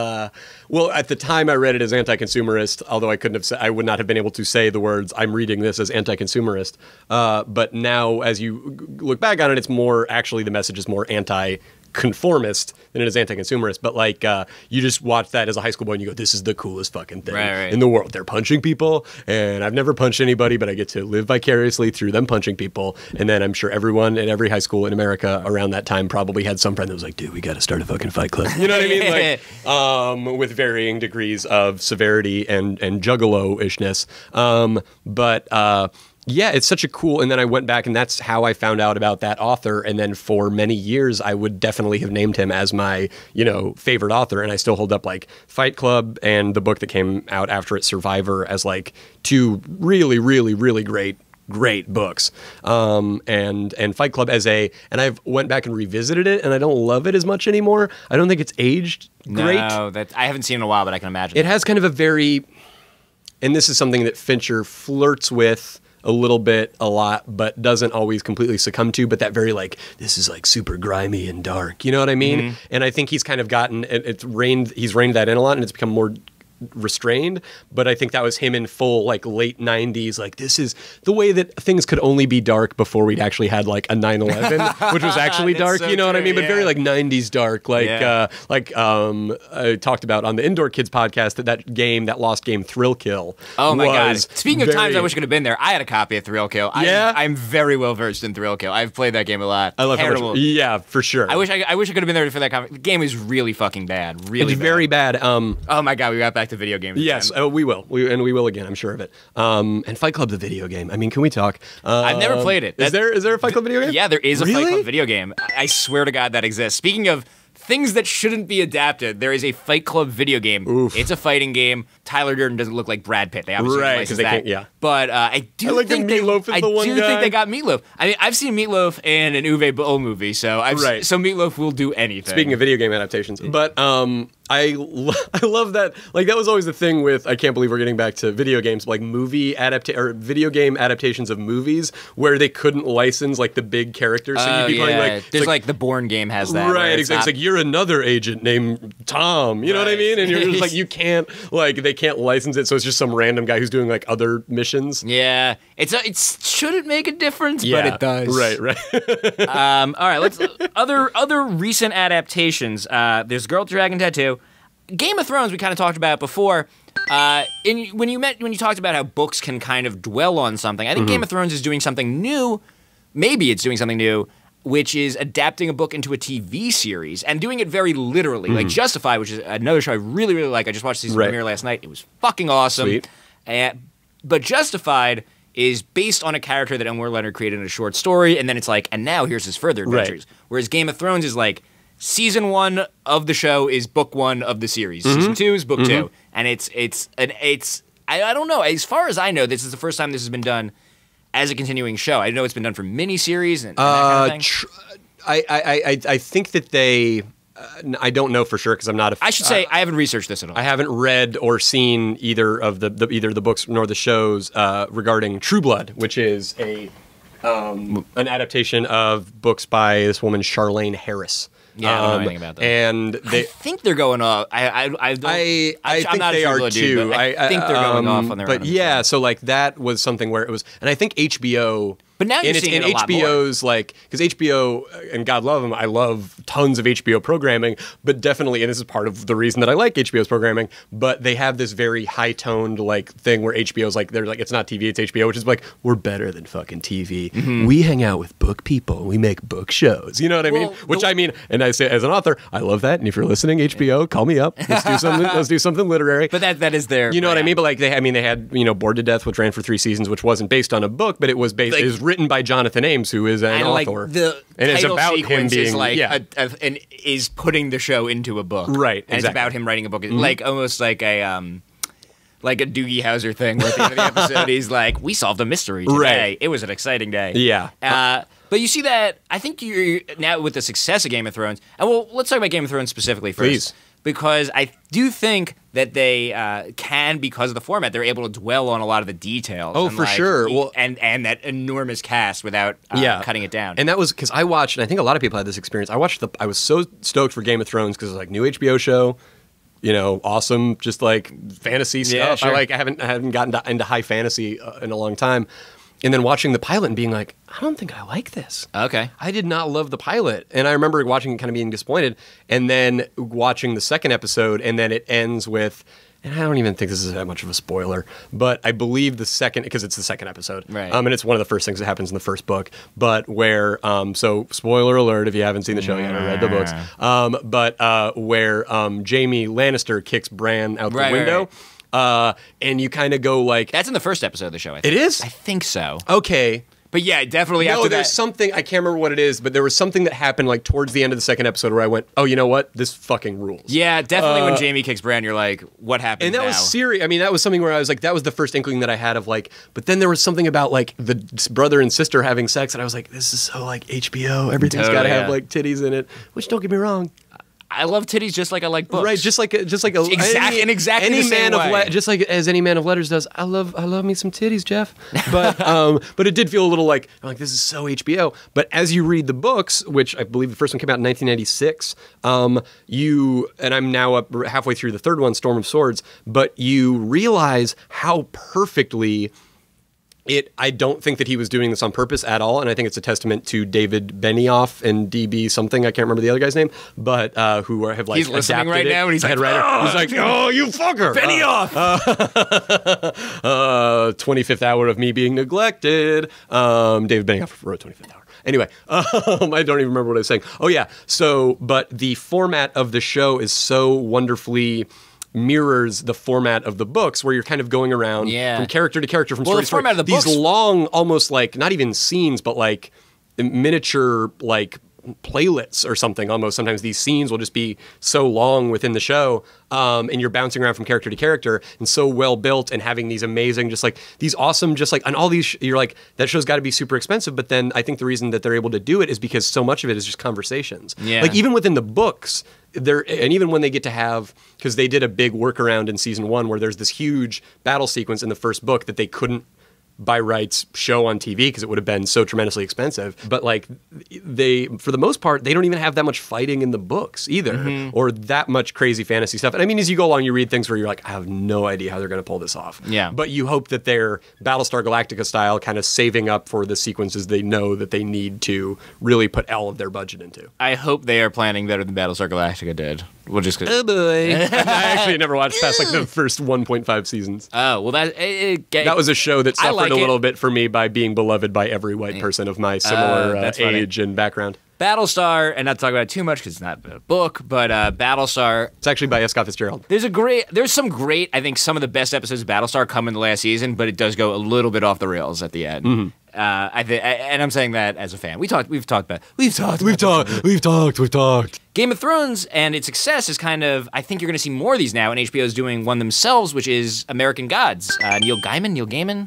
Speaker 2: well, at the time I read it as anti-consumerist, although I would not have been able to say the words, I'm reading this as anti-consumerist. But now, as you look back on it, it's more, actually the message is more anti-conformist than it is anti-consumerist. But like, you just watch that as a high school boy and you go, this is the coolest fucking thing in the world. They're punching people, and I've never punched anybody, but I get to live vicariously through them punching people. And then I'm sure everyone at every high school in America around that time probably had some friend that was like, dude, we got to start a fucking Fight Club. You know what I mean? Like, with varying degrees of severity and juggalo-ishness. Yeah, it's such a cool, and then I went back, and that's how I found out about that author, and then for many years, I would definitely have named him as my, favorite author, and I still hold up, like, Fight Club and the book that came out after it, Survivor, as, like, two really, really, really great books. And Fight Club and I've went back and revisited it, and I don't love it as much anymore. I don't think it's aged great.
Speaker 1: No, I haven't seen it in a while, but I can imagine.
Speaker 2: It has kind of a very, and this is something that Fincher flirts with a little bit, a lot, but doesn't always completely succumb to, but that very like, this is like super grimy and dark, you know what I mean? Mm-hmm. And I think he's kind of gotten, he's reined that in a lot, and it's become more restrained, but I think that was him in full like late 90s, like this is the way that things could only be dark before we'd actually had like a 9/11, which was actually dark, so you know what I mean? But very like 90s dark, like I talked about on the Indoor Kids podcast that lost game Thrill Kill.
Speaker 1: Oh my god! Speaking of times I wish I could have been there, I had a copy of Thrill Kill. I'm very well versed in Thrill Kill. I've played that game a lot.
Speaker 2: I love it. Yeah, for sure.
Speaker 1: I wish I could have been there for that copy. The game is really fucking bad. Really,
Speaker 2: it's very bad.
Speaker 1: Oh my god, we got back to video games.
Speaker 2: Yes, we will. We will again, I'm sure of it. And Fight Club, the video game. I mean, can we talk?
Speaker 1: I've never played it.
Speaker 2: Is there a Fight Club video game?
Speaker 1: Yeah, there is a Fight Club video game. I swear to God that exists. Speaking of things that shouldn't be adapted. There is a Fight Club video game.
Speaker 2: Oof.
Speaker 1: It's a fighting game. Tyler Durden doesn't look like Brad Pitt. They obviously
Speaker 2: Right,
Speaker 1: licensed
Speaker 2: 'cause they
Speaker 1: that.
Speaker 2: can't- yeah.
Speaker 1: But I do
Speaker 2: like
Speaker 1: think
Speaker 2: that Meatloaf is the one
Speaker 1: think
Speaker 2: guy.
Speaker 1: they got Meatloaf. I mean, I've seen Meatloaf in an Uwe Boll movie, so
Speaker 2: Right.
Speaker 1: so Meatloaf will do anything.
Speaker 2: Speaking of video game adaptations, but I love that. Like, that was always the thing with, I can't believe we're getting back to video games, like or video game adaptations of movies where they couldn't license like the big characters. So you'd be playing like
Speaker 1: there's like the Bourne game has that.
Speaker 2: Right, exactly. It's like you're another agent named Tom. You know what I mean? And you're just like, you can't, like, they can't license it, so it's just some random guy who's doing like other missions.
Speaker 1: Yeah, it shouldn't make a difference, but it does.
Speaker 2: Right.
Speaker 1: All right, let's other recent adaptations. There's Girl with Dragon Tattoo. Game of Thrones we kind of talked about before. When you talked about how books can kind of dwell on something, I think Game of Thrones is doing something new. Maybe it's doing something new, which is adapting a book into a TV series and doing it very literally. Like Justified, which is another show I really, really like. I just watched season premiere last night. It was fucking awesome.
Speaker 2: Sweet.
Speaker 1: But Justified is based on a character that Elmore Leonard created in a short story, and then it's like, and now here's his further adventures.
Speaker 2: Right.
Speaker 1: Whereas Game of Thrones is like, season 1 of the show is book 1 of the series. Season 2 is book 2. And I don't know. As far as I know, this is the first time this has been done as a continuing show. I know it's been done for miniseries and that kind of thing.
Speaker 2: I think that they. I don't know for sure because I'm not a.
Speaker 1: I should say I haven't researched this at all.
Speaker 2: I haven't read or seen either of either the books nor the shows regarding True Blood, which is an adaptation of books by this woman Charlaine Harris.
Speaker 1: Yeah, I don't know anything about that.
Speaker 2: And
Speaker 1: I think they're going off. I
Speaker 2: think they are too.
Speaker 1: I think they're going off on their own.
Speaker 2: But yeah, so like that was something where it was, and I think HBO.
Speaker 1: But now you're seeing it a lot more.
Speaker 2: HBO's like, because HBO, and God love them, I love tons of HBO programming, but definitely, and this is part of the reason that I like HBO's programming, but they have this very high-toned like thing where HBO's like, they're like, it's not TV, it's HBO, which is like, we're better than fucking TV. We hang out with book people, we make book shows. You know what I mean? Which I mean, and I say as an author, I love that, and if you're listening, HBO, call me up. Let's do something literary.
Speaker 1: But that is their
Speaker 2: You know what I mean? But like, they had, Bored to Death, which ran for 3 seasons, which wasn't based on a book, but it was based, it was written by Jonathan Ames, who is an author.
Speaker 1: And
Speaker 2: it's about him being
Speaker 1: is like is putting the show into a book,
Speaker 2: right?
Speaker 1: And it's about him writing a book, like almost like a Doogie Howser thing, where at the end of the episode he's like, "We solved a mystery today.
Speaker 2: Right.
Speaker 1: It was an exciting day."
Speaker 2: Yeah.
Speaker 1: But you see that, I think you're now with the success of Game of Thrones, and well, let's talk about Game of Thrones specifically first.
Speaker 2: Please.
Speaker 1: Because I do think that they can, because of the format, they're able to dwell on a lot of the details.
Speaker 2: Oh, for sure. Well,
Speaker 1: and that enormous cast without cutting it down.
Speaker 2: And that was because I watched, and I think a lot of people had this experience. I was so stoked for Game of Thrones because it was like new HBO show, awesome, just like fantasy stuff.
Speaker 1: Yeah, sure.
Speaker 2: I haven't gotten into high fantasy in a long time. And then watching the pilot and being like, I don't think I like this.
Speaker 1: Okay.
Speaker 2: I did not love the pilot. And I remember watching it kind of being disappointed. And then watching the second episode, and then it ends with, and I don't even think this is that much of a spoiler, but I believe because it's the second episode.
Speaker 1: Right.
Speaker 2: And it's one of the first things that happens in the first book. But where, so spoiler alert if you haven't seen the show yet or read the books, where Jaime Lannister kicks Bran out the window.
Speaker 1: Right.
Speaker 2: And you kind of go like...
Speaker 1: That's in the first episode of the show, I think.
Speaker 2: It is?
Speaker 1: I think so.
Speaker 2: Okay.
Speaker 1: But yeah, definitely after
Speaker 2: No,
Speaker 1: that.
Speaker 2: there's something, I can't remember what it is, but there was something that happened like towards the end of the second episode where I went, oh, you know what? This fucking rules.
Speaker 1: Yeah, definitely when Jaime kicks Bran, you're like, what happened
Speaker 2: And that
Speaker 1: now?
Speaker 2: was serious. I mean, that was something where I was like, that was the first inkling that I had of like, but then there was something about like the brother and sister having sex, and I was like, this is so like HBO. Everything's
Speaker 1: Totally,
Speaker 2: got to have
Speaker 1: yeah.
Speaker 2: like titties in it, which don't get me wrong.
Speaker 1: I love titties just like I like books.
Speaker 2: Right, just like any
Speaker 1: the same
Speaker 2: man of
Speaker 1: way.
Speaker 2: just like as any man of letters does. I love me some titties, Jeff. But it did feel a little like I'm like this is so HBO. But as you read the books, which I believe the first one came out in 1996, and I'm now up halfway through the third one, Storm of Swords. But you realize how perfectly. I don't think that he was doing this on purpose at all, and I think it's a testament to David Benioff and DB something, I can't remember the other guy's name, but who have like
Speaker 1: he's listening right now, and he's like,
Speaker 2: he's like, oh, you fucker!
Speaker 1: Benioff!
Speaker 2: 25th hour of me being neglected. David Benioff wrote 25th hour. Anyway, I don't even remember what I was saying. Oh yeah, but the format of the show is so wonderfully mirrors the format of the books where you're kind of going around from character to character, from story to story. These long, almost like, not even scenes, but like miniature, like playlets or something almost. Sometimes these scenes will just be so long within the show, and you're bouncing around from character to character, and so well built, and having these amazing, just like these awesome, just like, and all these, you're like, that show's got to be super expensive. But then I think the reason that they're able to do it is because so much of it is just conversations.
Speaker 1: Yeah.
Speaker 2: Like even within the books, and even when they get to have, because they did a big workaround in season 1 where there's this huge battle sequence in the first book that they couldn't by rights show on TV because it would have been so tremendously expensive. But like they, for the most part, they don't even have that much fighting in the books either, or that much crazy fantasy stuff. And I mean, as you go along, you read things where you're like, I have no idea how they're going to pull this off.
Speaker 1: Yeah.
Speaker 2: But you hope that they're Battlestar Galactica style, kind of saving up for the sequences they know that they need to really put all of their budget into.
Speaker 1: I hope they are planning better than Battlestar Galactica did. We'll just
Speaker 2: Oh boy. I actually never watched past like the first 1.5 seasons.
Speaker 1: Oh, well,
Speaker 2: that was a show that suffered a little bit for me by being beloved by every white person of my similar age and background.
Speaker 1: Battlestar, and not to talk about it too much because it's not a book, but Battlestar.
Speaker 2: It's actually by Scott Fitzgerald.
Speaker 1: There's some great, I think some of the best episodes of Battlestar come in the last season, but it does go a little bit off the rails at the end.
Speaker 2: Mm-hmm.
Speaker 1: And I'm saying that as a fan. We've talked. Game of Thrones and its success is kind of, I think you're going to see more of these now, and HBO is doing one themselves, which is American Gods. Neil Gaiman?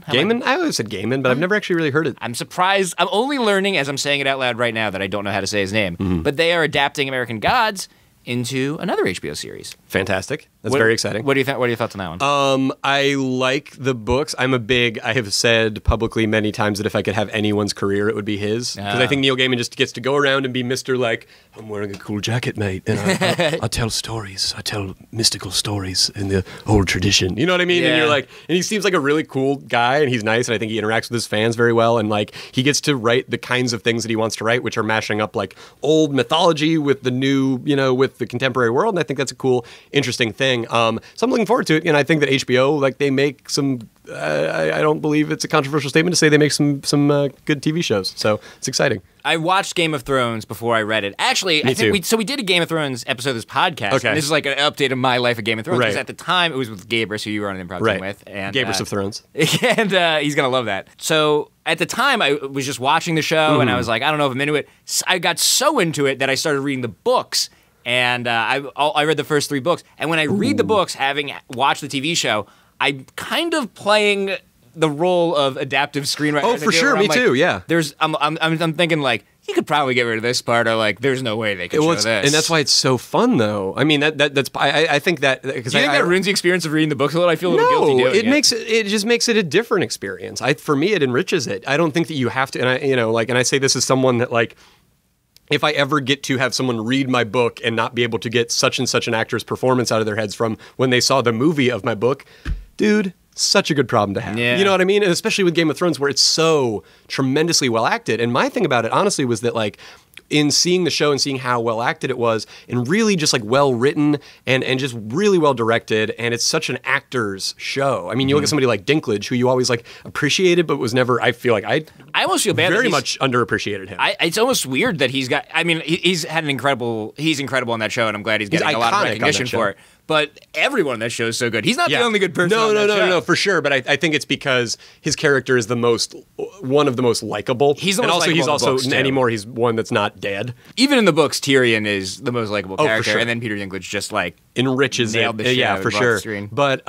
Speaker 2: Gaiman? I always said Gaiman, but I've never actually really heard it.
Speaker 1: I'm surprised. I'm only learning as I'm saying it out loud right now that I don't know how to say his name. Mm-hmm. But they are adapting American Gods into another HBO series.
Speaker 2: Fantastic. That's very exciting.
Speaker 1: What do you think? What are your thoughts on that one?
Speaker 2: I like the books. I have said publicly many times that if I could have anyone's career, it would be his. Because I think Neil Gaiman just gets to go around and be Mr. like, I'm wearing a cool jacket, mate, and I tell stories. I tell mystical stories in the old tradition. You know what I mean?
Speaker 1: Yeah.
Speaker 2: And you're like, and he seems like a really cool guy, and he's nice, and I think he interacts with his fans very well, and like he gets to write the kinds of things that he wants to write, which are mashing up like old mythology with the new, with the contemporary world, and I think that's a cool, interesting thing. So I'm looking forward to it, and I think that HBO, like, they make some. I don't believe it's a controversial statement to say they make some good TV shows. So it's exciting.
Speaker 1: I watched Game of Thrones before I read it. Actually,
Speaker 2: Me too.
Speaker 1: We did a Game of Thrones episode of this podcast.
Speaker 2: Okay.
Speaker 1: And this is like an update of my life of Game of Thrones.
Speaker 2: Right.
Speaker 1: Because at the time, it was with Gabrus, who you were on an improv team with. And,
Speaker 2: Gabrus of Thrones.
Speaker 1: And he's going to love that. So at the time, I was just watching the show, and I was like, I don't know if I'm into it. I got so into it that I started reading the books. And I read the first 3 books. And when I read the books, having watched the TV show, I'm kind of playing the role of adaptive screenwriter.
Speaker 2: Oh, for sure, me too. Yeah.
Speaker 1: I'm thinking like you could probably get rid of this part, or like there's no way they could show this.
Speaker 2: And that's why it's so fun, though. I mean, I think that because
Speaker 1: do you think that ruins the experience of reading the books a little? I feel a little guilty doing it.
Speaker 2: It just makes it a different experience. For me, it enriches it. I don't think that you have to. And I say this as someone that like. If I ever get to have someone read my book and not be able to get such and such an actor's performance out of their heads from when they saw the movie of my book, dude, such a good problem to have.
Speaker 1: Yeah.
Speaker 2: You know what I mean? And especially with Game of Thrones, where it's so tremendously well acted. And my thing about it, honestly, was that like, in seeing the show and seeing how well acted it was, and really just like well written and just really well directed, and it's such an actor's show. I mean, you look at somebody like Dinklage, who you always like appreciated, but was never. I feel like I
Speaker 1: almost feel bad.
Speaker 2: Very much underappreciated him.
Speaker 1: It's almost weird that he's got. I mean, he's had an incredible. He's incredible on that show, and I'm glad he's getting a lot of recognition for it. But everyone on that show is so good. He's not the only good person. No,
Speaker 2: for sure. But I think it's because his character is one of the most likable.
Speaker 1: He's the most likable.
Speaker 2: He's also anymore. He's one that's not dead.
Speaker 1: Even in the books, Tyrion is the most likable character,
Speaker 2: for sure.
Speaker 1: and then Peter Dinklage just like
Speaker 2: enriches
Speaker 1: nailed the
Speaker 2: it.
Speaker 1: show.
Speaker 2: Yeah, for sure. But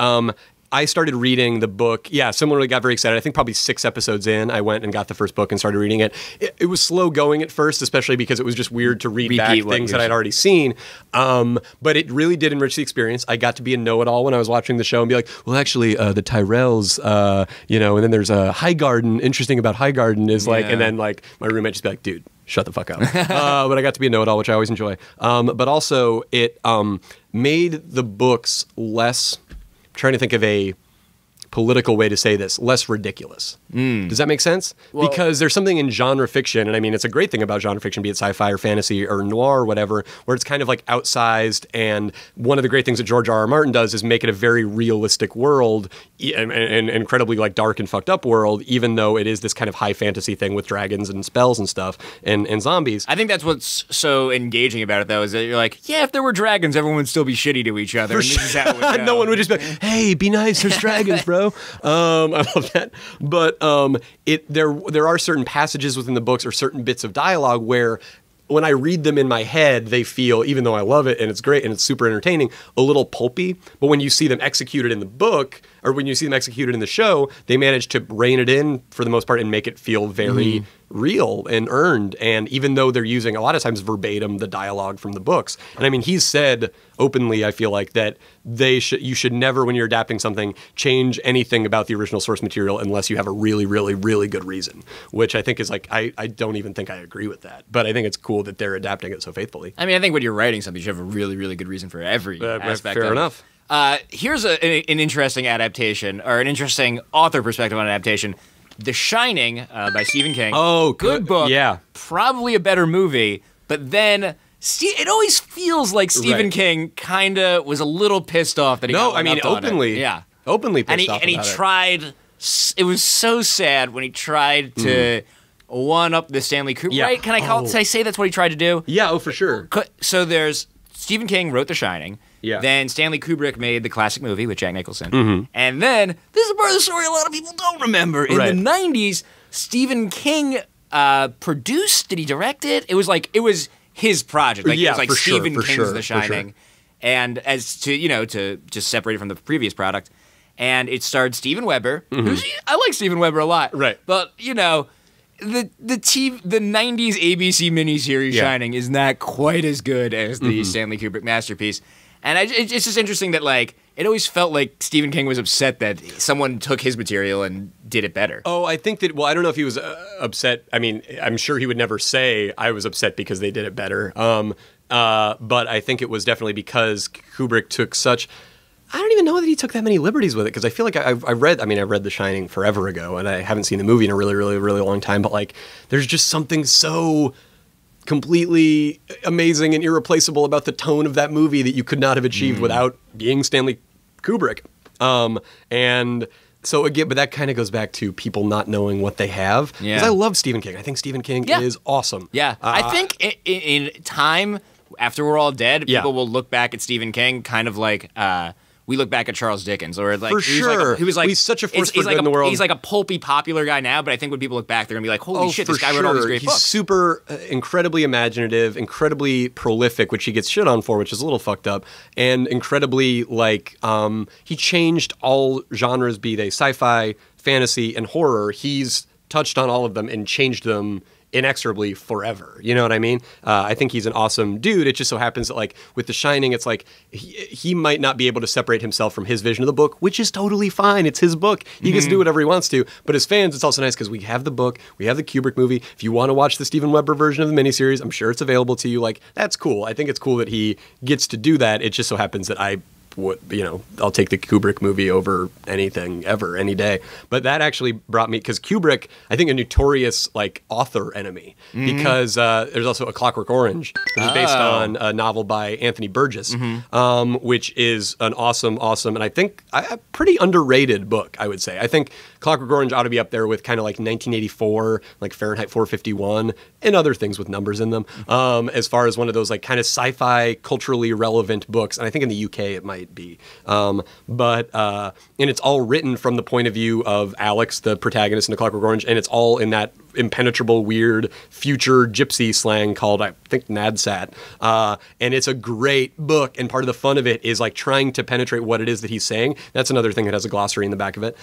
Speaker 2: I started reading the book. Yeah, similarly got very excited. I think probably 6 episodes in, I went and got the first book and started reading it. It was slow going at first, especially because it was just weird to repeat back things that I'd already seen. But it really did enrich the experience. I got to be a know-it-all when I was watching the show and be like, well, actually, the Tyrells, and then there's a Highgarden. Interesting about Highgarden is like, and then like my roommate just be like, dude, shut the fuck up. But I got to be a know-it-all, which I always enjoy. But also, it made the books less. Trying to think of a political way to say this, less ridiculous. Does that make sense? Well, because there's something in genre fiction, and I mean, it's a great thing about genre fiction, be it sci-fi or fantasy or noir or whatever, where it's kind of like outsized, and one of the great things that George R.R. Martin does is make it a very realistic world, and incredibly like dark and fucked up world, even though it is this kind of high fantasy thing with dragons and spells and stuff, and zombies.
Speaker 1: I think that's what's so engaging about it, though, is that you're like, yeah, if there were dragons, everyone would still be shitty to each other.
Speaker 2: For sure. No one would just be like, hey, be nice, there's dragons, bro. I love that. But there are certain passages within the books or certain bits of dialogue where when I read them in my head, they feel, even though I love it and it's great and it's super entertaining, a little pulpy. But when you see them executed in the book, or when you see them executed in the show, they manage to rein it in for the most part and make it feel very real and earned. And even though they're using a lot of times verbatim the dialogue from the books, and I mean, he's said openly, I feel like, that you should never, when you're adapting something, change anything about the original source material unless you have a really, really, really good reason. Which I think is like, I don't even think I agree with that, but I think it's cool that they're adapting it so faithfully.
Speaker 1: I mean, I think when you're writing something, you should have a really, really good reason for every aspect of it.
Speaker 2: Fair enough.
Speaker 1: Here's an interesting adaptation, or an interesting author perspective on adaptation. The Shining by Stephen King.
Speaker 2: Oh,
Speaker 1: good book.
Speaker 2: Yeah.
Speaker 1: Probably a better movie, but then it always feels like Stephen King kind of was a little pissed off that he got one upped on it. Yeah.
Speaker 2: Openly pissed off
Speaker 1: and he tried. It was so sad when he tried to one up the Stanley Kubrick.
Speaker 2: Yeah.
Speaker 1: Right? Can I say that's what he tried to do?
Speaker 2: Yeah. Oh, for sure.
Speaker 1: So there's Stephen King wrote The Shining.
Speaker 2: Yeah.
Speaker 1: Then Stanley Kubrick made the classic movie with Jack Nicholson. And then, this is a part of the story a lot of people don't remember. In the 90s, Stephen King produced, did he direct it? It was his project. Like, it was like Stephen King's The Shining. And as to just separate it from the previous product. And it starred Steven Weber. I like Steven Weber a lot.
Speaker 2: Right.
Speaker 1: But, the 90s ABC miniseries Shining is not quite as good as the Stanley Kubrick masterpiece. And it's just interesting that, like, it always felt like Stephen King was upset that someone took his material and did it better.
Speaker 2: Oh, I think that, well, I don't know if he was upset. I mean, I'm sure he would never say I was upset because they did it better. But I think it was definitely because Kubrick took such... I don't even know that he took that many liberties with it, because I feel like I read The Shining forever ago, and I haven't seen the movie in a really, really, really long time, but, like, there's just something so completely amazing and irreplaceable about the tone of that movie that you could not have achieved without being Stanley Kubrick. And so again, but that kind of goes back to people not knowing what they have. Because I love Stephen King. I think Stephen King is awesome.
Speaker 1: Yeah. I think in time, after we're all dead, people will look back at Stephen King kind of like... we look back at Charles Dickens, or like,
Speaker 2: for sure,
Speaker 1: he was like
Speaker 2: he's such a force for good in the world.
Speaker 1: He's like a pulpy, popular guy now, but I think when people look back, they're gonna be like, "Holy shit, this guy wrote all these great books."
Speaker 2: He's super, incredibly imaginative, incredibly prolific, which he gets shit on for, which is a little fucked up, and incredibly like he changed all genres, be they sci-fi, fantasy, and horror. He's touched on all of them and changed them inexorably forever. You know what I mean? I think he's an awesome dude. It just so happens that, like, with The Shining, it's like he might not be able to separate himself from his vision of the book, which is totally fine. It's his book. He gets to do whatever he wants to. But as fans, it's also nice because we have the book, we have the Kubrick movie. If you want to watch the Steven Weber version of the miniseries, I'm sure it's available to you. Like, that's cool. I think it's cool that he gets to do that. It just so happens that I'll take the Kubrick movie over anything ever, any day. But that actually brought me, because Kubrick, I think, a notorious like author enemy, because there's also A Clockwork Orange, which is based on a novel by Anthony Burgess, which is an awesome, and I think a pretty underrated book, I would say. I think Clockwork Orange ought to be up there with kind of like 1984, like Fahrenheit 451, and other things with numbers in them, as far as one of those like kind of sci-fi, culturally relevant books. And I think in the UK it might be. And it's all written from the point of view of Alex, the protagonist in A Clockwork Orange, and it's all in that impenetrable, weird, future gypsy slang called, I think, Nadsat. And it's a great book, and part of the fun of it is like trying to penetrate what it is that he's saying. That's another thing that has a glossary in the back of it.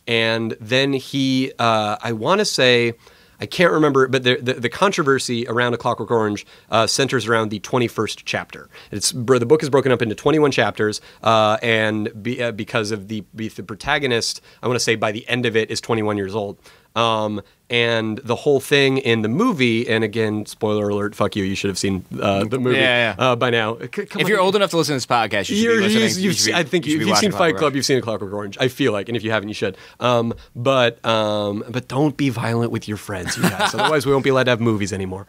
Speaker 2: And then he, I want to say, I can't remember, but the controversy around A Clockwork Orange centers around the 21st chapter. The book is broken up into 21 chapters, because of the protagonist, I want to say by the end of it is 21 years old. And the whole thing in the movie, and again, spoiler alert, fuck you should have seen the movie by now.
Speaker 1: If you're old enough to listen to this podcast, you should be listening.
Speaker 2: I think if you've seen Fight Club, you've seen A Clockwork Orange. I feel like, and if you haven't, you should. But don't be violent with your friends, you guys. Otherwise, we won't be allowed to have movies anymore.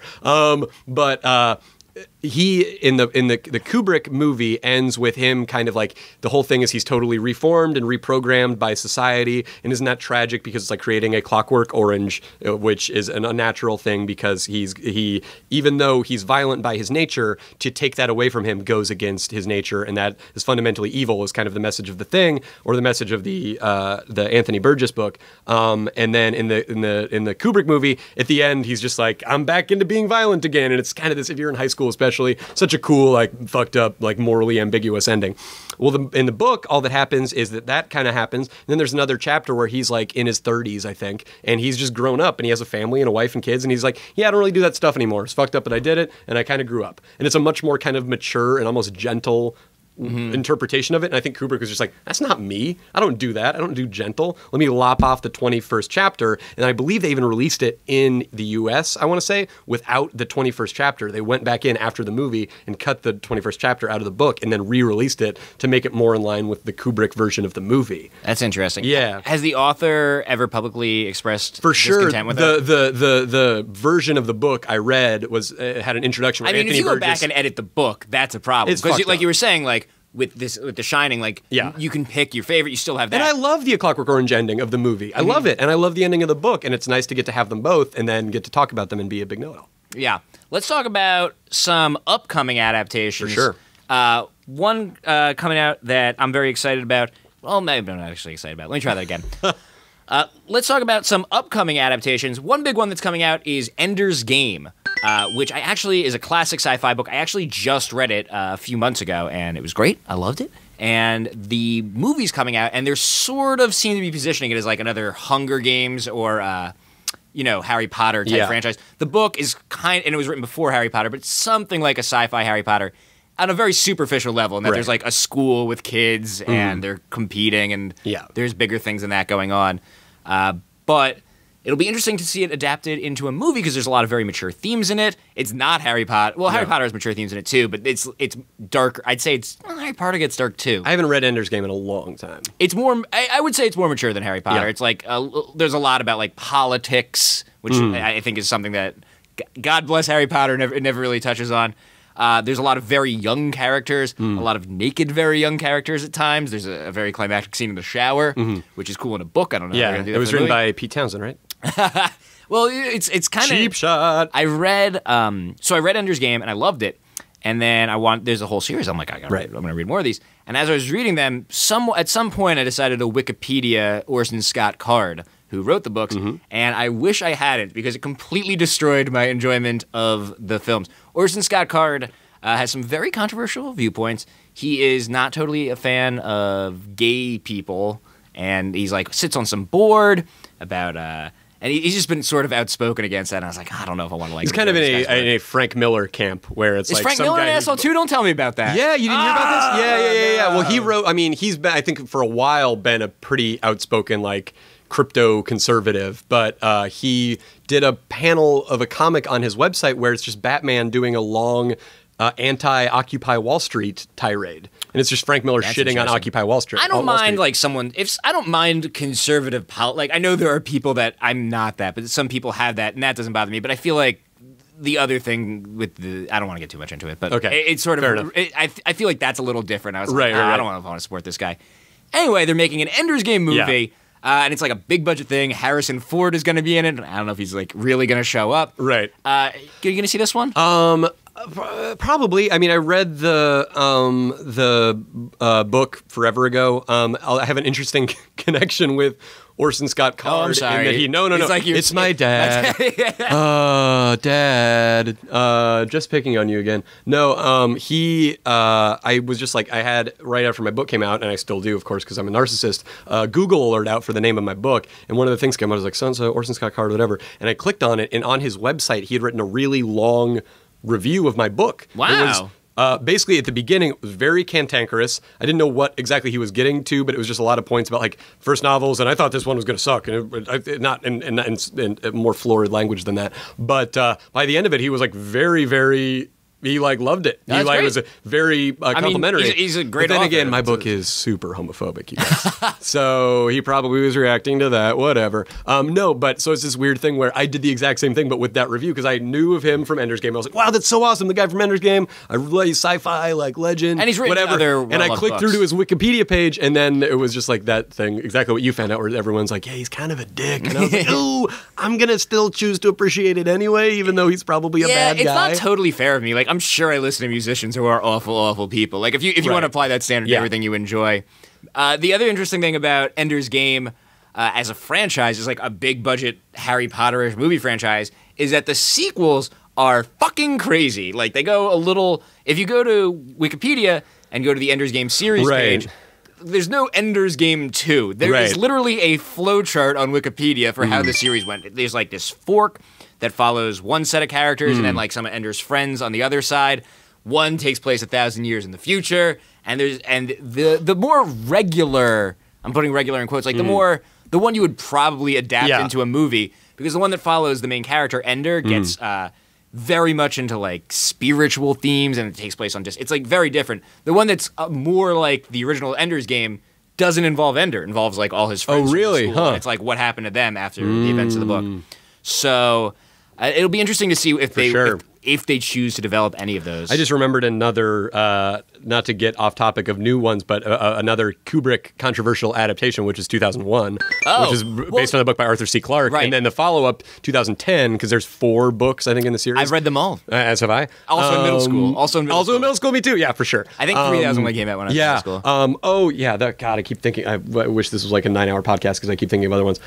Speaker 2: he in the Kubrick movie ends with him kind of like the whole thing is he's totally reformed and reprogrammed by society, and isn't that tragic because it's like creating a Clockwork Orange, which is an unnatural thing because he even though he's violent by his nature, to take that away from him goes against his nature, and that is fundamentally evil is kind of the message of The Thing or the message of the Anthony Burgess book. And then in the Kubrick movie at the end he's just like, I'm back into being violent again, and it's kind of this, if you're in high school especially, such a cool, like, fucked up, like, morally ambiguous ending. Well, in the book, all that happens is that kind of happens. And then there's another chapter where he's, like, in his 30s, I think, and he's just grown up, and he has a family and a wife and kids, and he's like, yeah, I don't really do that stuff anymore. It's fucked up, but I did it, and I kind of grew up. And it's a much more kind of mature and almost gentle interpretation of it, and I think Kubrick was just like, that's not me. I don't do that. I don't do gentle. Let me lop off the 21st chapter, and I believe they even released it in the US, I want to say, without the 21st chapter. They went back in after the movie and cut the 21st chapter out of the book and then re-released it to make it more in line with the Kubrick version of the movie.
Speaker 1: That's interesting.
Speaker 2: Yeah.
Speaker 1: Has the author ever publicly expressed
Speaker 2: for sure
Speaker 1: discontent with that?
Speaker 2: The version of the book I read was had an introduction where Anthony
Speaker 1: if you
Speaker 2: Burgess,
Speaker 1: go back and edit the book, that's a problem.
Speaker 2: It's
Speaker 1: Because
Speaker 2: fucked
Speaker 1: like
Speaker 2: up.
Speaker 1: you were saying, like with The Shining, like you can pick your favorite. You still have that.
Speaker 2: And I love the A Clockwork Orange ending of the movie. I love it, and I love the ending of the book, and it's nice to get to have them both and then get to talk about them and be a big know-it-all.
Speaker 1: Yeah. Let's talk about some upcoming adaptations.
Speaker 2: For sure.
Speaker 1: One coming out that I'm very excited about. Well, maybe I'm not actually excited about. Let me try that again. Let's talk about some upcoming adaptations. One big one that's coming out is Ender's Game, which I actually is a classic sci-fi book. I actually just read it a few months ago, and it was great. I loved it. And the movie's coming out, and they're sort of seem to be positioning it as like another Hunger Games or Harry Potter type franchise. The book is and it was written before Harry Potter, but it's something like a sci-fi Harry Potter on a very superficial level, in that there's like a school with kids and they're competing, and there's bigger things than that going on. But it'll be interesting to see it adapted into a movie because there's a lot of very mature themes in it. It's not Harry Potter. Well, Harry Potter has mature themes in it too, but it's darker. I'd say Harry Potter gets dark too.
Speaker 2: I haven't read Ender's Game in a long time.
Speaker 1: It's more. I would say it's more mature than Harry Potter.
Speaker 2: Yeah.
Speaker 1: It's like there's a lot about like politics, which I think is something that God bless Harry Potter never really touches on. There's a lot of very young characters, a lot of naked, very young characters at times. There's a very climactic scene in the shower, which is cool in a book. I don't know.
Speaker 2: Yeah,
Speaker 1: how they're gonna do that
Speaker 2: it was
Speaker 1: for the
Speaker 2: written
Speaker 1: movie.
Speaker 2: by Pete Townsend, right?
Speaker 1: Well, it's kind of
Speaker 2: cheap shot.
Speaker 1: I read I read Ender's Game and I loved it, and then there's a whole series. I'm like, I'm gonna read more of these. And as I was reading them, at some point I decided to Wikipedia Orson Scott Card, who wrote the books, and I wish I hadn't because it completely destroyed my enjoyment of the films. Orson Scott Card has some very controversial viewpoints. He is not totally a fan of gay people, and he's like sits on some board about and he's just been sort of outspoken against that. And I was like, I don't know if I want to like.
Speaker 2: He's kind of in a Frank Miller camp where it's
Speaker 1: is
Speaker 2: like
Speaker 1: Frank
Speaker 2: some
Speaker 1: Miller
Speaker 2: guy
Speaker 1: an asshole too? Don't tell me about that.
Speaker 2: Yeah, you didn't hear about this? Yeah. Well, he wrote. I mean, he's been, I think, for a while been a pretty outspoken like crypto conservative, but he did a panel of a comic on his website where it's just Batman doing a long anti-Occupy Wall Street tirade, and it's just Frank Miller shitting on Occupy Wall Street.
Speaker 1: I don't mind like someone I don't mind conservative like I know there are people that I'm not that, but some people have that, and that doesn't bother me. But I feel like the other thing with I don't want to get too much into it, but it's sort of I feel like that's a little different. I was like, I don't want to support this guy. Anyway, they're making an Ender's Game movie. Yeah. And it's like a big budget thing. Harrison Ford is going to be in it. I don't know if he's like really going to show up. Right. Are you going to see this one?
Speaker 2: Probably. I mean, I read the book forever ago. I have an interesting connection with Orson Scott Card.
Speaker 1: Oh, I'm sorry.
Speaker 2: In that no. Like it's my dad. Dad. Just picking on you again. No, I was just like, I had, right after my book came out, and I still do, of course, because I'm a narcissist, Google alert out for the name of my book, and one of the things came out, I was like, so-and-so, Orson Scott Card, whatever, and I clicked on it, and on his website, he had written a really long review of my book.
Speaker 1: Wow.
Speaker 2: It was, basically, at the beginning, it was very cantankerous. I didn't know what exactly he was getting to, but it was just a lot of points about like first novels, and I thought this one was going to suck, and not in more florid language than that. But by the end of it, he was like very, very He like loved it.
Speaker 1: That's
Speaker 2: he like
Speaker 1: great.
Speaker 2: was very complimentary.
Speaker 1: He's a great
Speaker 2: But then
Speaker 1: author.
Speaker 2: again, my book is super homophobic, you guys. So he probably was reacting to that. Whatever. No, but so it's this weird thing where I did the exact same thing, but with that review because I knew of him from Ender's Game. I was like, wow, that's so awesome. The guy from Ender's Game. I really sci-fi like legend.
Speaker 1: And he's written
Speaker 2: whatever.
Speaker 1: other
Speaker 2: and I clicked through to his Wikipedia page, and then it was just like that thing, exactly what you found out, where everyone's like, yeah, he's kind of a dick. And I was like, ooh, I'm gonna still choose to appreciate it anyway, even though he's probably a bad guy.
Speaker 1: It's not totally fair of me. Like, I'm sure I listen to musicians who are awful, awful people. Like, if you want to apply that standard to everything you enjoy. The other interesting thing about Ender's Game as a franchise is like a big budget Harry Potter-ish movie franchise is that the sequels are fucking crazy. Like, they go a little... If you go to Wikipedia and go to the Ender's Game series page... There's no Ender's Game 2. There is literally a flowchart on Wikipedia for how the series went. There's like this fork that follows one set of characters and then like some of Ender's friends on the other side. One takes place 1,000 years in the future, and the more regular, I'm putting regular in quotes, like the one you would probably adapt into a movie, because the one that follows the main character, Ender, gets very much into like spiritual themes, and it takes place on it's like very different. The one that's more like the original Ender's Game doesn't involve Ender. It involves like all his friends.
Speaker 2: Oh, really?
Speaker 1: From school, and it's like what happened to them after the events of the book. So it'll be interesting to see if if they choose to develop any of those.
Speaker 2: I just remembered another, not to get off topic of new ones, but another Kubrick controversial adaptation, which is 2001, which is based on a book by Arthur C. Clarke.
Speaker 1: Right.
Speaker 2: And then the follow-up, 2010, because there's 4 books, I think, in the series.
Speaker 1: I've read them all.
Speaker 2: As have I.
Speaker 1: Also in middle school. Also in middle school,
Speaker 2: me too. Yeah, for sure.
Speaker 1: I think 3000 came out when I was in middle school.
Speaker 2: God, I keep thinking, I wish this was like a 9-hour podcast because I keep thinking of other ones.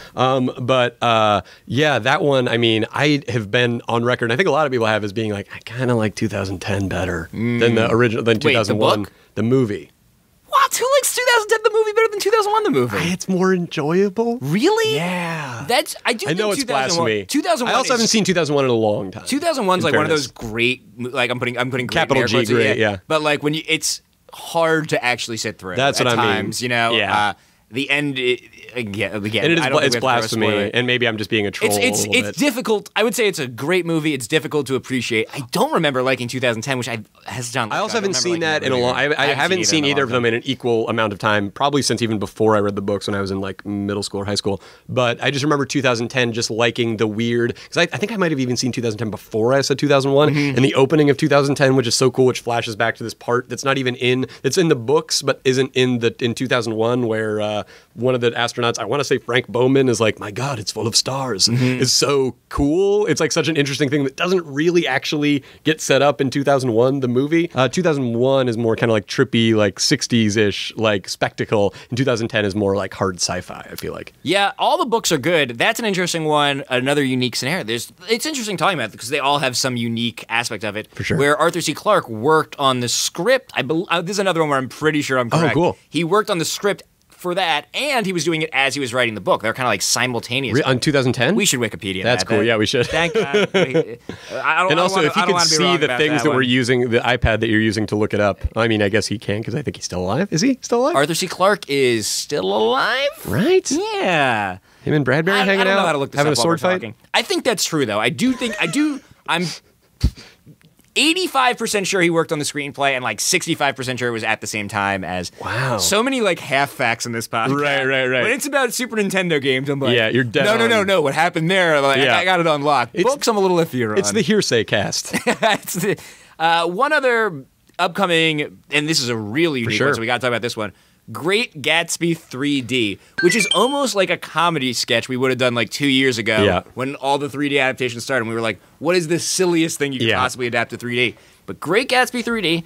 Speaker 2: That one, I mean, I have been on record, and I think a lot of people have, as being like, I kind of like 2010 better than the original, than 2001.
Speaker 1: Wait,
Speaker 2: the movie.
Speaker 1: What? Who likes 2010 the movie better than 2001 the movie?
Speaker 2: It's more enjoyable.
Speaker 1: Really?
Speaker 2: Yeah.
Speaker 1: I know
Speaker 2: it's blasphemy.
Speaker 1: 2001.
Speaker 2: I also haven't seen 2001 in a long time.
Speaker 1: 2001's like one of those great, like I'm putting great
Speaker 2: Capital G great, yeah.
Speaker 1: But like when it's hard to actually sit through.
Speaker 2: That's what I mean.
Speaker 1: Times, you know.
Speaker 2: Yeah.
Speaker 1: The end, again,
Speaker 2: and it's blasphemy, and maybe I'm just being a troll.
Speaker 1: It's difficult. I would say it's a great movie. It's difficult to appreciate. I don't remember liking 2010, which has done.
Speaker 2: I also haven't seen that in a long. I haven't seen either of them in an equal amount of time. Probably since even before I read the books when I was in like middle school or high school. But I just remember 2010 just liking the weird, because I think I might have even seen 2010 before I said 2001. And the opening of 2010, which is so cool, which flashes back to this part that's not even it's in the books, but isn't in 2001, where one of the astronauts, I want to say Frank Bowman, is like, my God, it's full of stars. It's so cool. It's like such an interesting thing that doesn't really actually get set up in 2001, the movie. 2001 is more kind of like trippy, like 60s-ish, like spectacle. And 2010 is more like hard sci-fi, I feel like.
Speaker 1: Yeah, all the books are good. That's an interesting one, another unique scenario. It's interesting talking about it because they all have some unique aspect of it.
Speaker 2: For sure.
Speaker 1: Where Arthur C. Clarke worked on the script. This is another one where I'm pretty sure I'm correct.
Speaker 2: Oh, cool.
Speaker 1: He worked on the script for that, and he was doing it as he was writing the book. They're kind of like simultaneous.
Speaker 2: On 2010?
Speaker 1: We should Wikipedia
Speaker 2: That's
Speaker 1: that.
Speaker 2: cool. Yeah, we should.
Speaker 1: Thank God. And
Speaker 2: also, if he could see the things that we're using, the iPad that you're using to look it up, I mean, I guess he can, because I think he's still alive. Is he still alive?
Speaker 1: Arthur C. Clarke is still alive?
Speaker 2: Right?
Speaker 1: Yeah.
Speaker 2: Him and Bradbury hanging out?
Speaker 1: I don't know how to look this
Speaker 2: having
Speaker 1: up
Speaker 2: a sword
Speaker 1: while we're
Speaker 2: fight?
Speaker 1: talking. I think that's true, though. I'm 85% sure he worked on the screenplay, and like 65% sure it was at the same time as.
Speaker 2: Wow.
Speaker 1: So many like half facts in this podcast.
Speaker 2: Right.
Speaker 1: When it's about Super Nintendo games, I'm like,
Speaker 2: yeah, you're dead.
Speaker 1: No. What happened there? Like,
Speaker 2: Yeah.
Speaker 1: I got it unlocked. Books, I'm a little iffier on.
Speaker 2: It's the hearsay cast.
Speaker 1: One other upcoming, and this is a really unique one, so we got to talk about this one. Great Gatsby 3D, which is almost like a comedy sketch we would have done like 2 years ago when all the 3D adaptations started. And we were like, what is the silliest thing you could possibly adapt to 3D? But Great Gatsby 3D,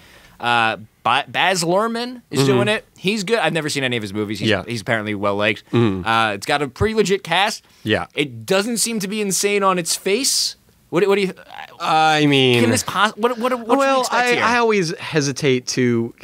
Speaker 1: Baz Luhrmann is doing it. He's good. I've never seen any of his movies. He's apparently well-liked. It's got a pretty legit cast.
Speaker 2: Yeah.
Speaker 1: It doesn't seem to be insane on its face. What do you...
Speaker 2: I mean...
Speaker 1: Can this what should we expect here?
Speaker 2: I always hesitate to...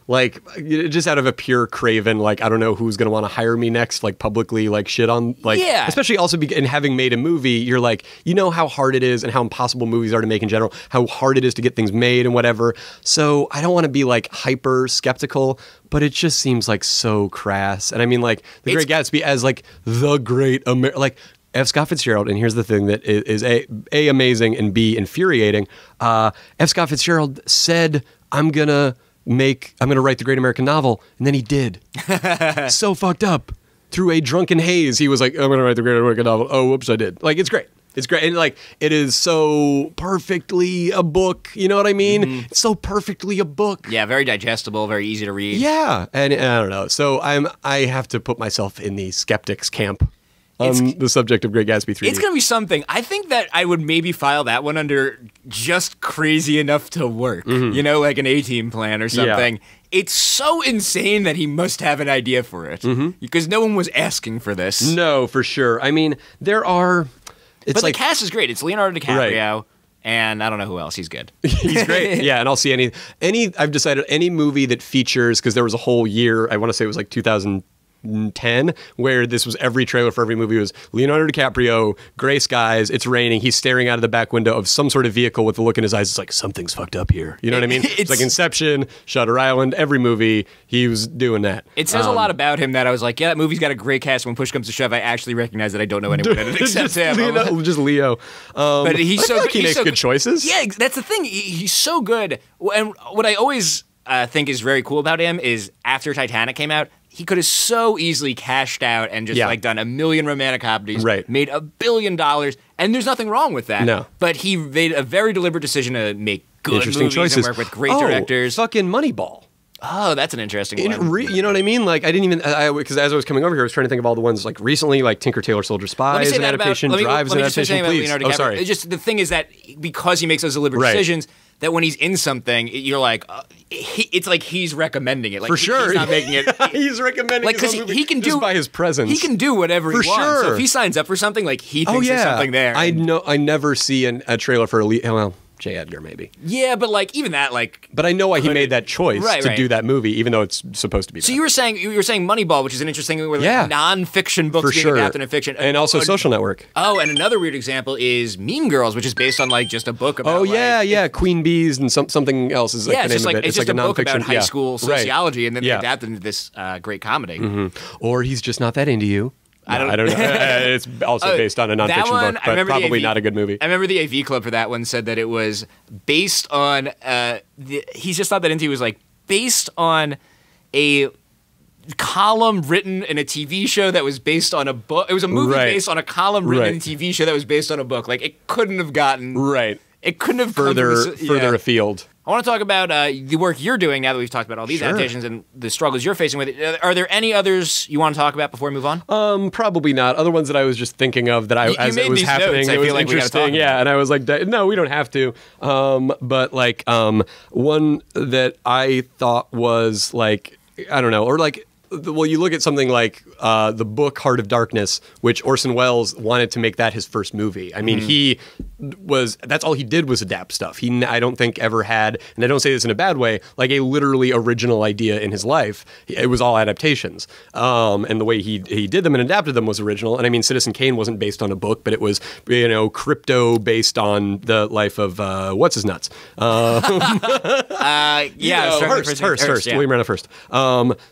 Speaker 2: like, just out of a pure craven, like, I don't know who's going to want to hire me next, like, publicly, like, shit on, like, especially also in having made a movie, you're like, you know how hard it is and how impossible movies are to make in general, how hard it is to get things made and whatever. So I don't want to be, like, hyper skeptical, but it just seems, like, so crass. And I mean, like, The Great Gatsby as, like, the great like, F. Scott Fitzgerald, and here's the thing that is A, amazing, and B, infuriating. F. Scott Fitzgerald said, I'm gonna write the great American novel, and then he did. So fucked up. Through a drunken haze, he was like, I'm gonna write the great American novel. Oh, whoops, I did. Like, it's great. It's great. And like, it is so perfectly a book. You know what I mean? Mm-hmm. It's so perfectly a book.
Speaker 1: Yeah, very digestible, very easy to read.
Speaker 2: Yeah. And I don't know. So I have to put myself in the skeptics camp on the subject of Great Gatsby 3D.
Speaker 1: It's going to be something. I think that I would maybe file that one under just crazy enough to work. Mm-hmm. You know, like an A-Team plan or something. Yeah. It's so insane that he must have an idea for it. Mm-hmm. Because no one was asking for this.
Speaker 2: No, for sure. I mean, there are...
Speaker 1: But the cast is great. It's Leonardo DiCaprio, right. And I don't know who else. He's good.
Speaker 2: He's great. Yeah, and I'll see any. I've decided any movie that features, because there was a whole year, I want to say it was like 2010, where this was every trailer for every movie was Leonardo DiCaprio, gray skies, it's raining, he's staring out of the back window of some sort of vehicle with a look in his eyes. It's like, something's fucked up here. You know what I mean? It's like Inception, Shutter Island, every movie, he was doing that.
Speaker 1: It says a lot about him that I was like, yeah, that movie's got a great cast. When push comes to shove, I actually recognize that I don't know anyone in it except him.
Speaker 2: Just Leo.
Speaker 1: But he's so good.
Speaker 2: He makes good choices.
Speaker 1: Yeah, that's the thing. He's so good. And what I always think is very cool about him is after Titanic came out, he could have so easily cashed out and just like done 1 million romantic comedies,
Speaker 2: right.
Speaker 1: Made $1 billion, and there's nothing wrong with that.
Speaker 2: No.
Speaker 1: But he made a very deliberate decision to make good movies
Speaker 2: choices.
Speaker 1: And work with great directors.
Speaker 2: Fucking Moneyball.
Speaker 1: Oh, that's an interesting one.
Speaker 2: You know what I mean? Like, I didn't even, because as I was coming over here, I was trying to think of all the ones like recently, like Tinker Tailor Soldier Spy is an adaptation, Drive is an adaptation. Please. Sorry.
Speaker 1: It's just the thing is that because he makes those deliberate decisions, that when he's in something, you're like, it's like he's recommending it. Like,
Speaker 2: for sure.
Speaker 1: He's not making it.
Speaker 2: He's recommending it.
Speaker 1: Because he can do,
Speaker 2: by his presence.
Speaker 1: He can do whatever he wants.
Speaker 2: Sure.
Speaker 1: So if he signs up for something, like he thinks there's something there.
Speaker 2: I never see a trailer for J. Edgar, maybe.
Speaker 1: Yeah, but like even that, like.
Speaker 2: But I know why he made that choice to do that movie, even though it's supposed to be.
Speaker 1: So you were saying Moneyball, which is an interesting where like non-fiction books being adapted in fiction,
Speaker 2: and also Social Network.
Speaker 1: Oh, and another weird example is Mean Girls, which is based on like just a book about.
Speaker 2: Oh yeah, Queen Bees and something else is like the name of it.
Speaker 1: It's just
Speaker 2: like
Speaker 1: a book about high school sociology, and then they adapted into this great comedy.
Speaker 2: Mm-hmm. Or he's just not that into you. I don't know. It's also based on a nonfiction book, but probably not a good movie.
Speaker 1: I remember the AV Club for that one said that it was based on, he's just not that into, it was like based on a column written in a TV show that was based on a book. It was a movie based on a column written in a TV show that was based on a book. Like, it couldn't have gotten...
Speaker 2: Right.
Speaker 1: It couldn't have
Speaker 2: further afield.
Speaker 1: I want to talk about the work you're doing now that we've talked about all these adaptations and the struggles you're facing with it. Are there any others you want to talk about before we move on?
Speaker 2: Probably not. Other ones that I was just thinking of that as it was happening, it was interesting. Yeah, and I was like, no, we don't have to. But like one that I thought was like, I don't know, or like, well, you look at something like the book Heart of Darkness, which Orson Welles wanted to make that his first movie. I mean, that's all he did was adapt stuff. I don't think ever had, and I don't say this in a bad way, like a literally original idea in his life. It was all adaptations. And the way he did them and adapted them was original. And I mean, Citizen Kane wasn't based on a book, but it was, crypto based on the life of, what's his nuts?
Speaker 1: Hearst.
Speaker 2: William Randolph Hearst.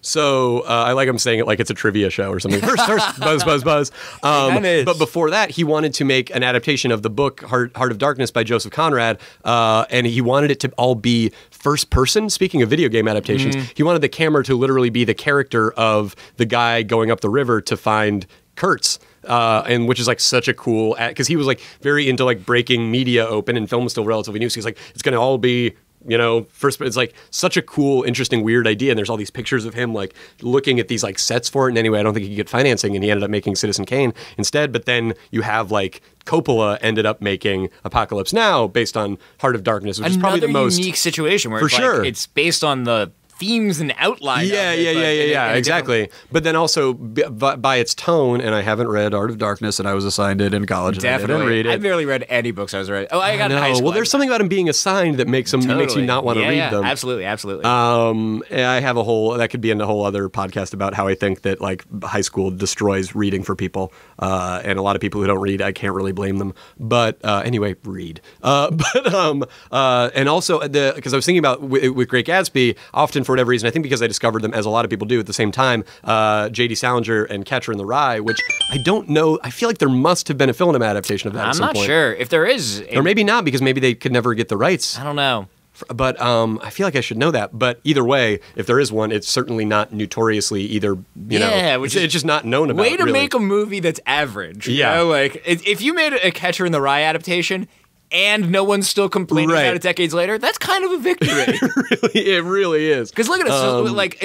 Speaker 2: So I like him saying it like it's a trivia show or something. Hearst, buzz, buzz, buzz. But before that, he wanted to make an adaptation of the book Heart of Darkness by Joseph Conrad, and he wanted it to all be first person. Speaking of video game adaptations, he wanted the camera to literally be the character of the guy going up the river to find Kurtz. And which is like such a cool, because he was like very into like breaking media open, and film was still relatively new. So he's like, it's going to all be, first, it's like such a cool, interesting, weird idea. And there's all these pictures of him like looking at these like sets for it. And anyway, I don't think he could get financing, and he ended up making Citizen Kane instead. But then you have like Coppola ended up making Apocalypse Now based on Heart of Darkness, which is probably the most
Speaker 1: unique situation where it's based on the themes and outline.
Speaker 2: Yeah, exactly. But then also by its tone, and I haven't read Art of Darkness, and I was assigned it in college.
Speaker 1: Definitely,
Speaker 2: and I didn't read it.
Speaker 1: I barely read any books I was reading. Oh, I got high school.
Speaker 2: Well, there's something about him being assigned that makes you not want to read them.
Speaker 1: Absolutely.
Speaker 2: I have that could be in a whole other podcast about how I think that like high school destroys reading for people, and a lot of people who don't read, I can't really blame them. But anyway, read. And also because I was thinking about with Great Gatsby, often for whatever reason, I think because I discovered them, as a lot of people do at the same time, J.D. Salinger and Catcher in the Rye, which I don't know. I feel like there must have been a film adaptation of that at some point.
Speaker 1: I'm not sure. If there is...
Speaker 2: Or maybe not, because maybe they could never get the rights.
Speaker 1: I don't know.
Speaker 2: But I feel like I should know that. But either way, if there is one, it's certainly not notoriously either, you know, it's just not known about.
Speaker 1: Way to
Speaker 2: really.
Speaker 1: make a movie that's average.
Speaker 2: Yeah.
Speaker 1: You know? Like, if you made a Catcher in the Rye adaptation and no one's still complaining about it decades later, that's kind of a victory.
Speaker 2: It really is.
Speaker 1: Because look at us. Like,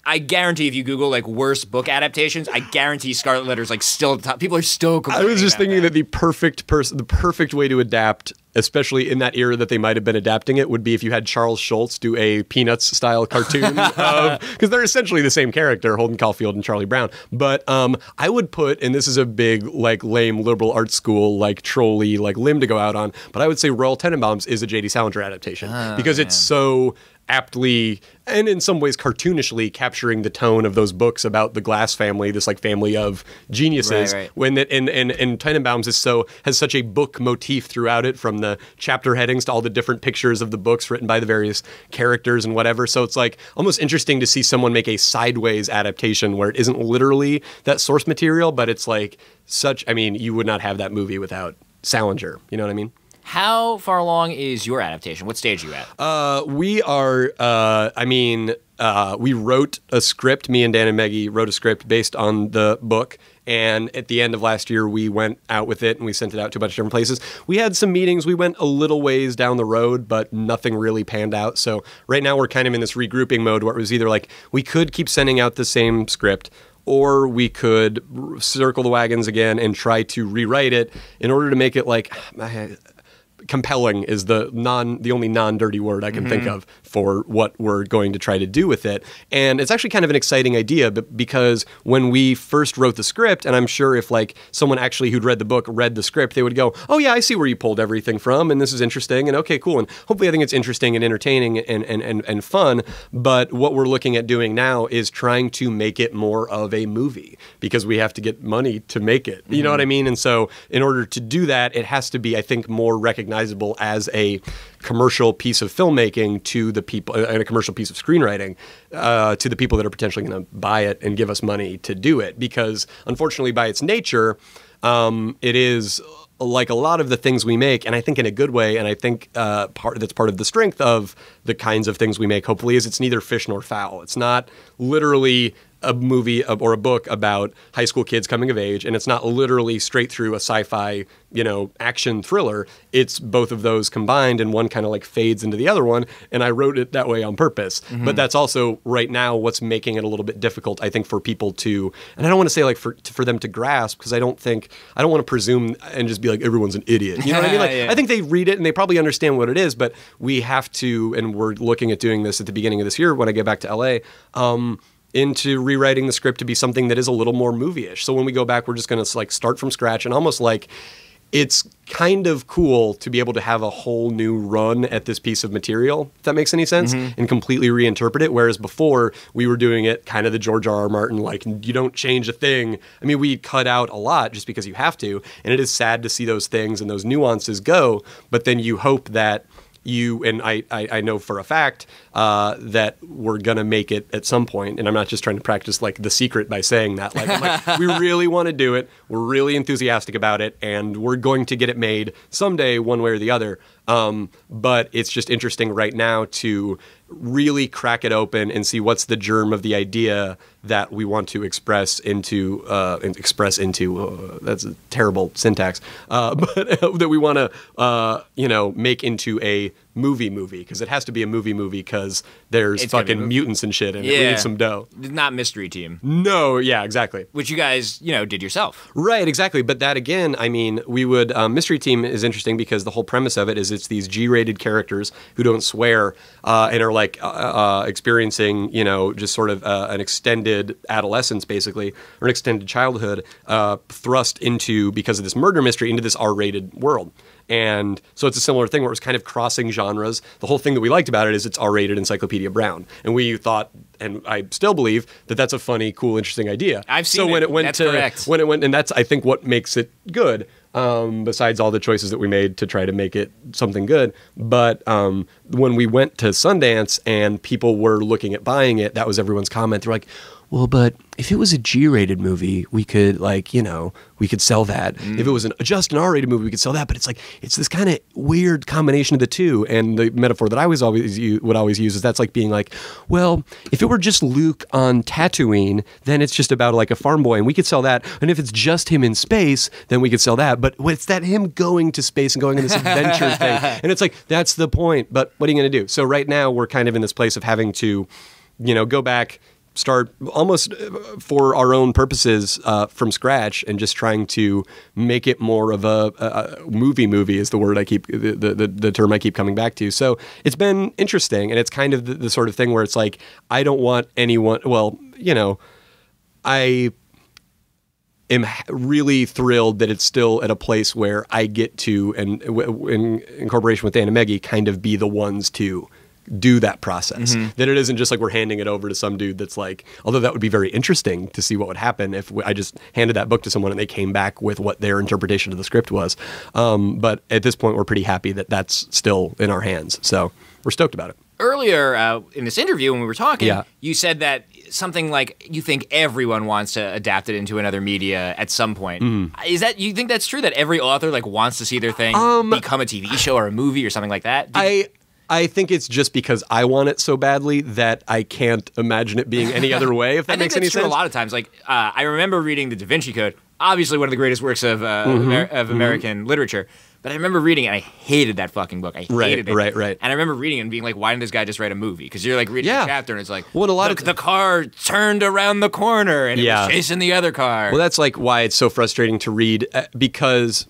Speaker 1: I guarantee if you Google like worst book adaptations, I guarantee Scarlet Letter's like still at the top. People are still complaining.
Speaker 2: I was just thinking that the perfect way to adapt, especially in that era that they might have been adapting it, would be if you had Charles Schultz do a Peanuts style cartoon because they're essentially the same character, Holden Caulfield and Charlie Brown. But I would put, and this is a big like lame liberal arts school like trolley like limb to go out on, but I would say Royal Tenenbaums is a J.D. Salinger adaptation because it's so aptly and in some ways cartoonishly capturing the tone of those books about the Glass family, this like family of geniuses.
Speaker 1: Right.
Speaker 2: When that and Tenenbaums has such a book motif throughout it, from the chapter headings to all the different pictures of the books written by the various characters and whatever. So it's like almost interesting to see someone make a sideways adaptation where it isn't literally that source material, but it's like such. I mean, you would not have that movie without Salinger. You know what I mean?
Speaker 1: How far along is your adaptation? What stage are you at?
Speaker 2: We are, we wrote a script. Me and Dan and Maggie wrote a script based on the book. And at the end of last year, we went out with it and we sent it out to a bunch of different places. We had some meetings. We went a little ways down the road, but nothing really panned out. So right now we're kind of in this regrouping mode where it was either like we could keep sending out the same script, or we could circle the wagons again and try to rewrite it in order to make it like... compelling is the only non-dirty word I can think of for what we're going to try to do with it. And it's actually kind of an exciting idea, because when we first wrote the script, and I'm sure if like someone actually who'd read the book read the script, they would go, oh yeah, I see where you pulled everything from, and this is interesting, and okay, cool. And hopefully I think it's interesting and entertaining and fun. But what we're looking at doing now is trying to make it more of a movie, because we have to get money to make it. You know what I mean? And so in order to do that, it has to be, I think, more recognizable as a commercial piece of filmmaking to the people, and a commercial piece of screenwriting to the people that are potentially going to buy it and give us money to do it. Because unfortunately, by its nature, it is like a lot of the things we make, and I think in a good way, and I think that's part of the strength of the kinds of things we make, hopefully, is it's neither fish nor fowl. It's not literally a movie or a book about high school kids coming of age, and it's not literally straight through a sci-fi, action thriller. It's both of those combined, and one kind of like fades into the other one, and I wrote it that way on purpose. But that's also right now what's making it a little bit difficult, I think, for people to, and I don't want to say like for them to grasp, because I don't want to presume and just be like, everyone's an idiot. You know what I mean? Like, I think they read it and they probably understand what it is, but we have to, and we're looking at doing this at the beginning of this year when I get back to LA, into rewriting the script to be something that is a little more movie-ish. So when we go back, we're just going to like start from scratch, and almost like it's kind of cool to be able to have a whole new run at this piece of material, if that makes any sense, and completely reinterpret it. Whereas before, we were doing it kind of the George R.R. Martin, like, you don't change a thing. I mean, we cut out a lot just because you have to, and it is sad to see those things and those nuances go, but then you hope that I know for a fact that we're going to make it at some point, and I'm not just trying to practice like The Secret by saying that. Like, I'm like, we really want to do it, we're really enthusiastic about it, and we're going to get it made someday one way or the other. But it's just interesting right now to really crack it open and see what's the germ of the idea that we want to express into that's a terrible syntax, but that we want to make into a movie, because it has to be a movie because there's fucking mutants and shit, and we need some dough.
Speaker 1: Not Mystery Team.
Speaker 2: No, yeah, exactly.
Speaker 1: Which you guys, did yourself.
Speaker 2: Right, exactly. But that again, I mean, we would Mystery Team is interesting because the whole premise of it is it's these G-rated characters who don't swear and are like experiencing, just sort of an extended adolescence, basically, or an extended childhood, thrust into, because of this murder mystery, into this R-rated world. And so it's a similar thing where it was kind of crossing genres. The whole thing that we liked about it is it's R-rated Encyclopedia Brown. And we thought and I still believe that that's a funny, cool, interesting idea.
Speaker 1: I've seen
Speaker 2: so when it went
Speaker 1: that's
Speaker 2: to
Speaker 1: correct.
Speaker 2: when it went, and that's I think what makes it good. Besides all the choices that we made to try to make it something good. But when we went to Sundance and people were looking at buying it, that was everyone's comment. They're like, well, but if it was a G-rated movie, we could we could sell that. If it was just an R-rated movie, we could sell that. But it's like, it's this kind of weird combination of the two. And the metaphor that I would always use is that's like being like, well, if it were just Luke on Tatooine, then it's just about like a farm boy and we could sell that. And if it's just him in space, then we could sell that. But it's that him going to space and going on this adventure thing. And it's like, that's the point. But what are you going to do? So right now we're kind of in this place of having to, go back, start almost for our own purposes from scratch and just trying to make it more of a movie is the word I keep, the term I keep coming back to. So it's been interesting, and it's kind of the sort of thing where it's like, I don't want anyone, I am really thrilled that it's still at a place where I get to, and in incorporation with Dan and Meggie, kind of be the ones to do that process. That it isn't just like we're handing it over to some dude that's like, although that would be very interesting to see what would happen if I just handed that book to someone and they came back with what their interpretation of the script was. But at this point, we're pretty happy that that's still in our hands. So we're stoked about it.
Speaker 1: Earlier in this interview when we were talking, you said that something like you think everyone wants to adapt it into another media at some point. Is that, you think that's true, that every author like wants to see their thing become a TV show or a movie or something like that?
Speaker 2: I think it's just because I want it so badly that I can't imagine it being any other way, if that makes any sense.
Speaker 1: A lot of times. Like, I remember reading The Da Vinci Code, obviously one of the greatest works of American literature. But I remember reading it, and I hated that fucking book. I hated it. Right. And I remember reading it and being like, why didn't this guy just write a movie? Because you're like reading a chapter, and it's like, the car turned around the corner, and it was chasing the other car.
Speaker 2: Well, that's like why it's so frustrating to read, because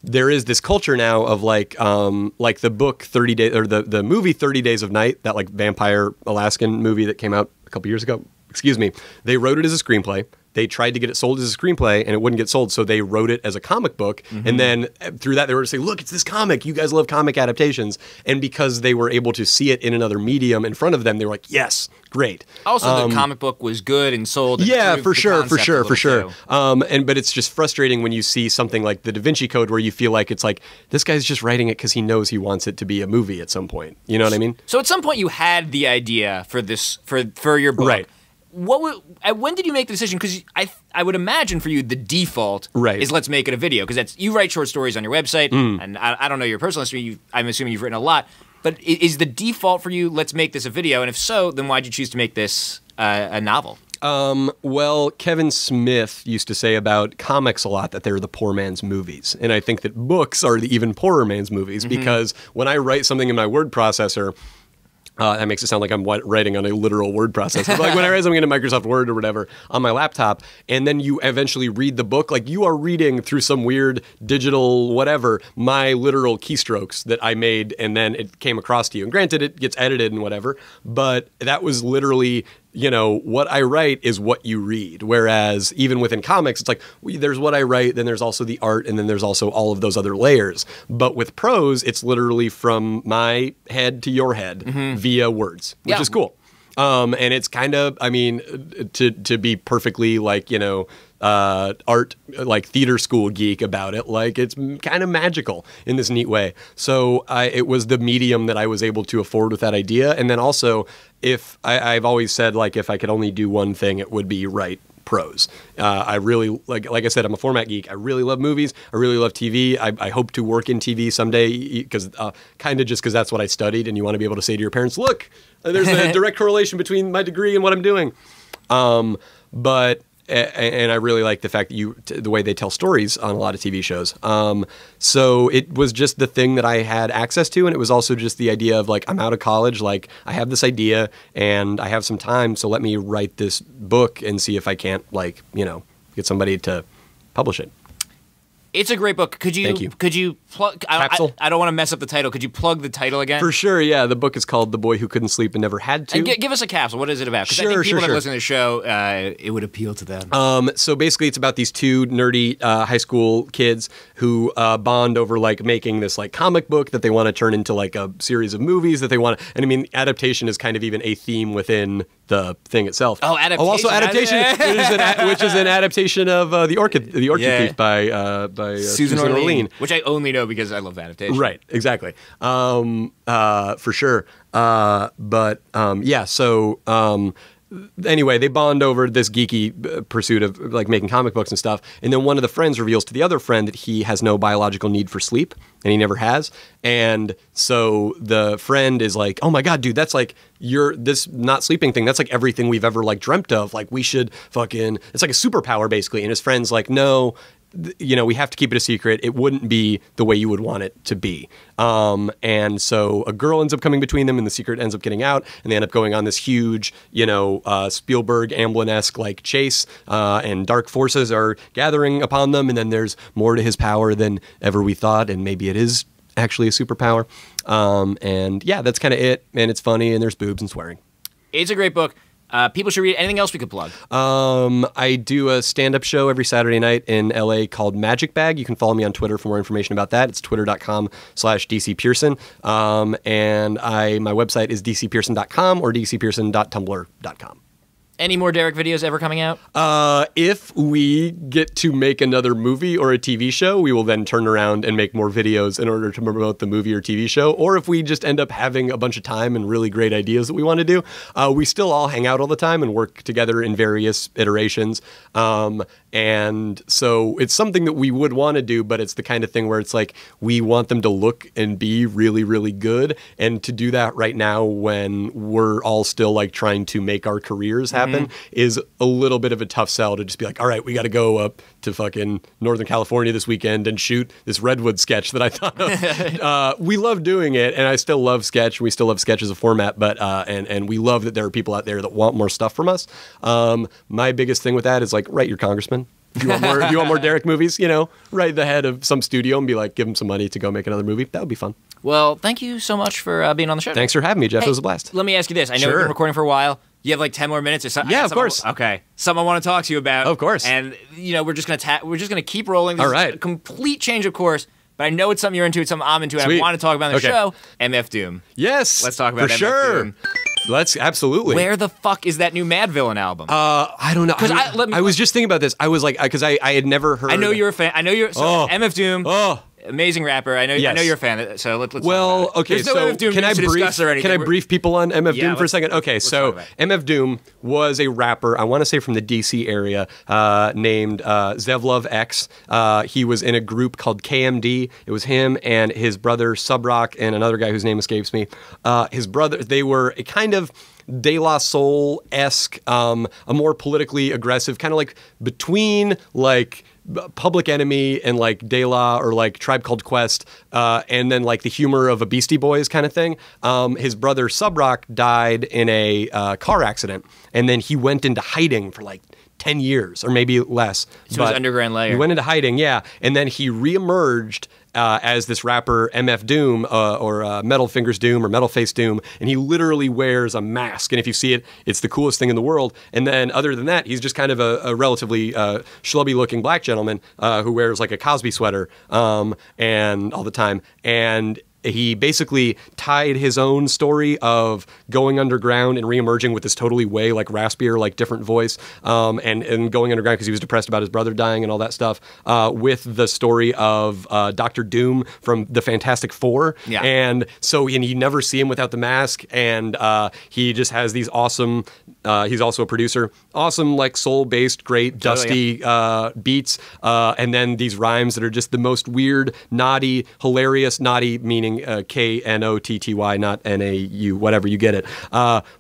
Speaker 2: there is this culture now of like the book 30 Days, or the movie 30 Days of Night, that like vampire Alaskan movie that came out a couple years ago. Excuse me. They wrote it as a screenplay. They tried to get it sold as a screenplay, and it wouldn't get sold, so they wrote it as a comic book. And then through that, they were to say, look, it's this comic. You guys love comic adaptations. And because they were able to see it in another medium in front of them, they were like, yes, great.
Speaker 1: Also, the comic book was good and sold. And
Speaker 2: for sure. But it's just frustrating when you see something like The Da Vinci Code, where you feel like it's like, this guy's just writing it because he knows he wants it to be a movie at some point. You know what I mean?
Speaker 1: So at some point, you had the idea for this, for your book.
Speaker 2: Right.
Speaker 1: When did you make the decision? Because I would imagine for you the default is let's make it a video, because that's, you write short stories on your website, and I don't know your personal history. I'm assuming you've written a lot, but is the default for you let's make this a video? And if so, then why'd you choose to make this a novel?
Speaker 2: Well, Kevin Smith used to say about comics a lot that they're the poor man's movies, and I think that books are the even poorer man's movies, because when I write something in my word processor, that makes it sound like I'm writing on a literal word processor. But like when I write something into Microsoft Word or whatever on my laptop, and then you eventually read the book, like you are reading through some weird digital whatever, my literal keystrokes that I made, and then it came across to you. And granted, it gets edited and whatever, but that was literally, what I write is what you read. Whereas even within comics, it's like, there's what I write, then there's also the art, and then there's also all of those other layers. But with prose, it's literally from my head to your head via words, which is cool. And it's kind of, to be perfectly like, art, like theater school geek about it, like it's kind of magical in this neat way. So it was the medium that I was able to afford with that idea. And then also, if I've always said, like, if I could only do one thing, it would be write prose. I really, like I said, I'm a format geek. I really love movies. I really love TV. I hope to work in TV someday, because kind of just because that's what I studied, and you want to be able to say to your parents, look, there's a direct correlation between my degree and what I'm doing. And I really like the fact that the way they tell stories on a lot of TV shows. So it was just the thing that I had access to, and it was also just the idea of like, I'm out of college, like I have this idea and I have some time, so let me write this book and see if I can't, like, get somebody to publish it.
Speaker 1: It's a great book.
Speaker 2: Thank you.
Speaker 1: Could you plug? I don't want to mess up the title. Could you plug the title again?
Speaker 2: For sure. Yeah, the book is called "The Boy Who Couldn't Sleep and Never Had to."
Speaker 1: And give us a capsule. What is it about? Because I think people that listen to the show, it would appeal to them.
Speaker 2: So basically, it's about these two nerdy high school kids who bond over like making this like comic book that they want to turn into like a series of movies that they want. And I mean, adaptation is kind of even a theme within the thing itself.
Speaker 1: Oh, adaptation!
Speaker 2: Oh, also adaptation, which is an adaptation of the Orchid Thief by Susan Orlean,
Speaker 1: which I only know because I love adaptation.
Speaker 2: Right, exactly. For sure. Anyway, they bond over this geeky pursuit of like making comic books and stuff. And then one of the friends reveals to the other friend that he has no biological need for sleep, and he never has. And so the friend is like, "Oh my God, dude, that's like this not sleeping thing. That's like everything we've ever like dreamt of. Like we should fucking, it's like a superpower basically." And his friend's like, "No, we have to keep it a secret. It wouldn't be the way you would want it to be." And so a girl ends up coming between them and the secret ends up getting out, and they end up going on this huge, Spielberg Amblin-esque like chase, and dark forces are gathering upon them. And then there's more to his power than ever we thought. And maybe it is actually a superpower. And yeah, that's kind of it. And it's funny and there's boobs and swearing.
Speaker 1: It's a great book. People should read it. Anything else we could plug?
Speaker 2: I do a stand-up show every Saturday night in LA called Magic Bag. You can follow me on Twitter for more information about that. It's twitter.com/DC Pearson. And my website is dcpearson.com or dcpearson.tumblr.com.
Speaker 1: Any more Derek videos ever coming out?
Speaker 2: If we get to make another movie or a TV show, we will then turn around and make more videos in order to promote the movie or TV show. Or if we just end up having a bunch of time and really great ideas that we want to do, we still all hang out all the time and work together in various iterations. And so it's something that we would want to do, but it's the kind of thing where it's like we want them to look and be really, really good. And to do that right now when we're all still like trying to make our careers happen is a little bit of a tough sell to just be like, all right, we got to go up to fucking Northern California this weekend and shoot this Redwood sketch that I thought of. We love doing it, and I still love sketch. We still love sketch as a format, but and we love that there are people out there that want more stuff from us. My biggest thing with that is like, write your congressman. If you want more Derek movies, write the head of some studio and be like, give him some money to go make another movie. That would be fun.
Speaker 1: Well, thank you so much for being on the show.
Speaker 2: Thanks for having me, Jeff. It was a blast.
Speaker 1: Let me ask you this. I know we've been recording for a while. You have like 10 more minutes or something?
Speaker 2: Yeah, of course.
Speaker 1: Okay. Something I want to talk to you about.
Speaker 2: Of course.
Speaker 1: And, we're just gonna keep rolling. This
Speaker 2: All right.
Speaker 1: is a complete change of course, but I know it's something you're into. It's something I'm into, and I want to talk about on the show. MF Doom.
Speaker 2: Yes.
Speaker 1: Let's talk about
Speaker 2: for
Speaker 1: MF
Speaker 2: sure.
Speaker 1: Doom.
Speaker 2: Let's absolutely.
Speaker 1: Where the fuck is that new Mad Villain album?
Speaker 2: I don't know.
Speaker 1: Because
Speaker 2: I was just thinking about this. I was like, because I had never heard.
Speaker 1: I know you're a fan. I know you're MF Doom. Amazing rapper. I know you're a fan. So let's.
Speaker 2: Well, okay.
Speaker 1: So
Speaker 2: MF Doom can I brief people on MF Doom for a second? Okay, so MF Doom was a rapper. I want to say from the DC area, named Zevlov X. He was in a group called KMD. It was him and his brother Subrock and another guy whose name escapes me. His brother. They were a kind of De La Soul-esque, a more politically aggressive, kind of like between like Public Enemy and like De La or like Tribe Called Quest, and then like the humor of a Beastie Boys kind of thing. His brother Subrock died in a car accident, and then he went into hiding for like 10 years or maybe less.
Speaker 1: So his underground layer.
Speaker 2: He went into hiding, yeah, and then he reemerged as this rapper MF Doom, or Metal Fingers Doom or Metal Face Doom, and he literally wears a mask, and if you see it, it's the coolest thing in the world. And then other than that, he's just kind of a relatively schlubby-looking black gentleman who wears like a Cosby sweater and all the time, and he basically tied his own story of going underground and reemerging with this totally way like raspier, like different voice, and going underground because he was depressed about his brother dying and all that stuff, with the story of Dr. Doom from the Fantastic Four.
Speaker 1: Yeah.
Speaker 2: And so you never see him without the mask, and he just has these awesome, he's also a producer, awesome like soul-based, great, dusty beats, and then these rhymes that are just the most weird, naughty, hilarious, naughty meaning Knotty, not Nau, whatever, you get it.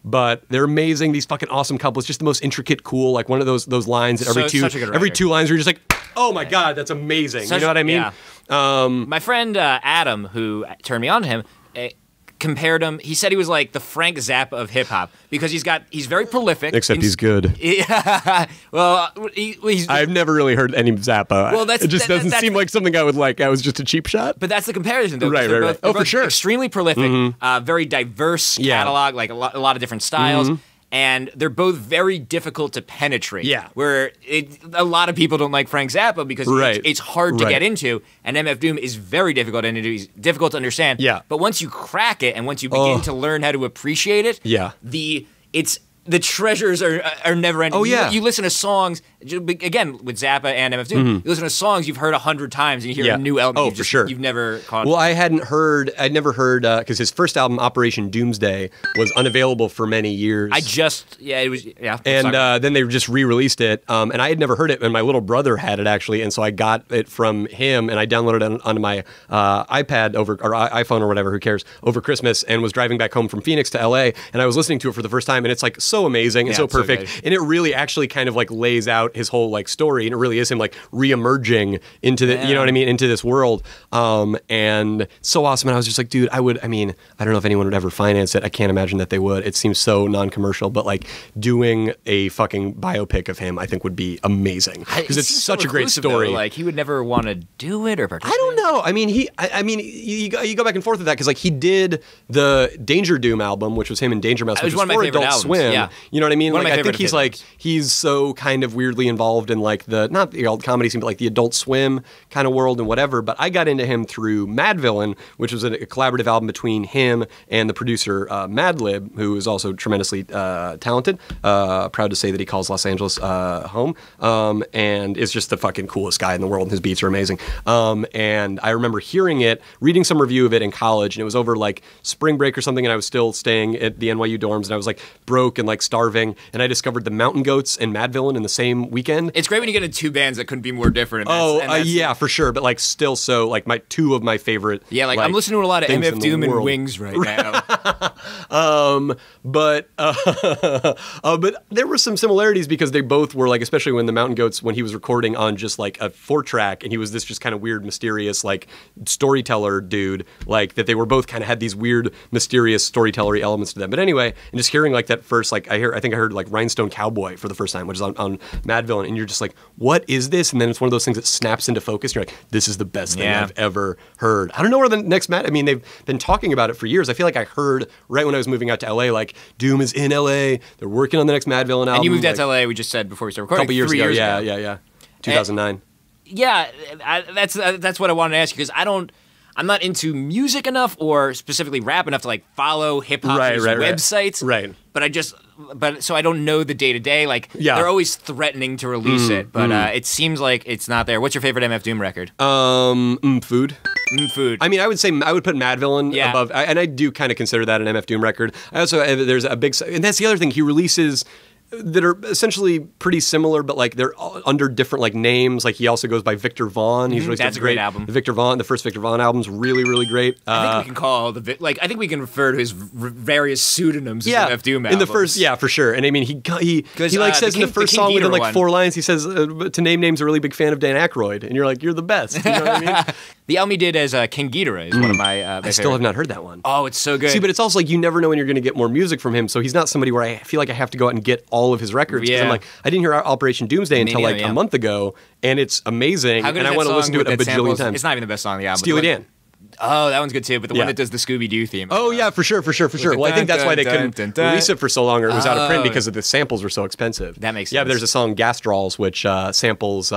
Speaker 2: But they're amazing. These fucking awesome couples, just the most intricate, cool, like one of those lines that every two lines where you're just like, oh my God, that's amazing. You know what I mean?
Speaker 1: Yeah. My friend Adam, who turned me on to him, compared him. He said he was like the Frank Zappa of hip hop because he's very prolific.
Speaker 2: Except he's good.
Speaker 1: Yeah. Well, he's.
Speaker 2: I've never really heard any Zappa.
Speaker 1: Well,
Speaker 2: it just doesn't seem like something I would like. I was just a cheap shot.
Speaker 1: But that's the comparison, though.
Speaker 2: Right.
Speaker 1: They're
Speaker 2: For
Speaker 1: both
Speaker 2: sure.
Speaker 1: Extremely prolific, very diverse catalog, like a lot of different styles. And they're both very difficult to penetrate.
Speaker 2: Yeah.
Speaker 1: Where a lot of people don't like Frank Zappa because it's hard to get into, and MF Doom is very difficult and it is difficult to understand.
Speaker 2: Yeah.
Speaker 1: But once you crack it and once you begin to learn how to appreciate it, the treasures are never ending.
Speaker 2: Oh, yeah.
Speaker 1: You listen to songs, again, with Zappa and MF Doom, you listen to songs you've heard 100 times and you hear a new element you've never caught.
Speaker 2: Well, I'd never heard, because his first album, Operation Doomsday, was unavailable for many years. And then they just re-released it, and I had never heard it, and my little brother had it, actually, and so I got it from him, and I downloaded it onto my iPad or iPhone or whatever, who cares, over Christmas, and was driving back home from Phoenix to LA, and I was listening to it for the first time, and it's like so amazing and so perfect, and it really actually kind of like lays out his whole like story, and it really is him like re-emerging into the, you know what I mean, into this world, and so awesome. And I was just like, dude, I don't know if anyone would ever finance it. I can't imagine that they would. It seems so non-commercial, but like doing a fucking biopic of him, I think would be amazing because it's such a great story.
Speaker 1: Though. Like he would never want to do it or participate.
Speaker 2: I don't know. I mean, you go back and forth with that because like he did the Danger Doom album, which was him and Danger Mouse, which was
Speaker 1: one of my
Speaker 2: for
Speaker 1: favorite
Speaker 2: Adult
Speaker 1: albums.
Speaker 2: Swim.
Speaker 1: Yeah.
Speaker 2: You know what I mean?
Speaker 1: One of
Speaker 2: like
Speaker 1: my
Speaker 2: I think he's like he's so kind of weirdly involved in like not the old comedy scene, but like the Adult Swim kind of world and whatever. But I got into him through Mad Villain, which was a collaborative album between him and the producer Madlib, who is also tremendously talented. Proud to say that he calls Los Angeles home, and is just the fucking coolest guy in the world. And his beats are amazing. And I remember hearing it, reading some review of it in college, and it was over like spring break or something, and I was still staying at the NYU dorms, and I was like broke and like starving, and I discovered the Mountain Goats and Mad Villain in the same weekend.
Speaker 1: It's great when you get into two bands that couldn't be more different.
Speaker 2: Yeah, for sure, but like still so like two of my favorite.
Speaker 1: Yeah, like I'm listening to a lot of MF Doom and Wings right now.
Speaker 2: But there were some similarities because they both were like, especially when the Mountain Goats, when he was recording on just like a 4-track, and he was this just kind of weird, mysterious like storyteller dude, like that they were both kind of had these weird, mysterious storytellery elements to them. But anyway, and just hearing like that first, like I think I heard like Rhinestone Cowboy for the first time, which is on Mad Villain, and you're just like, what is this? And then it's one of those things that snaps into focus. And you're like, this is the best thing I've ever heard. I don't know where the next Mad. I mean, they've been talking about it for years. I feel like I heard right when I was moving out to LA, like Doom is in LA. They're working on the next Mad Villain album.
Speaker 1: And you moved out to LA. We just said before we started recording.
Speaker 2: A couple years ago. Yeah. 2009.
Speaker 1: That's what I wanted to ask you because I'm not into music enough or specifically rap enough to like follow hip hop websites.
Speaker 2: Right.
Speaker 1: But so I don't know the day to day. Like they're always threatening to release it, but it seems like it's not there. What's your favorite MF Doom record?
Speaker 2: Food.
Speaker 1: Food.
Speaker 2: I mean, I would put Mad Villain above, and I do kind of consider that an MF Doom record. I also there's a big, and that's the other thing he releases that are essentially pretty similar, but like they're under different like names. Like he also goes by Victor Vaughn. He's released
Speaker 1: that's a great album.
Speaker 2: The first Victor Vaughn album's really, really great.
Speaker 1: I think we can call I think we can refer to his various pseudonyms as MF Doom albums.
Speaker 2: In the first, for sure. And I mean, he like says in the first song within like 4 lines, he says, to name names, a really big fan of Dan Aykroyd, and you're like, you're the best. You know what I mean?
Speaker 1: The album he did as King Ghidorah is one of my
Speaker 2: I still have not heard that one.
Speaker 1: Oh, it's so good.
Speaker 2: See, but it's also like you never know when you're going to get more music from him, so he's not somebody where I feel like I have to go out and get all of his records. I'm like, I didn't hear Operation Doomsday until like a month ago, and it's amazing, and I want to listen to it a bajillion times.
Speaker 1: It's not even the best song on the album.
Speaker 2: Steely Dan.
Speaker 1: Oh, that one's good too, but the one that does the Scooby-Doo theme.
Speaker 2: Oh, yeah, for sure. Well, I think that's why they couldn't release it for so long, or it was out of print because the samples were so expensive.
Speaker 1: That makes sense.
Speaker 2: Yeah, but there's a song, Gastrolls, which samples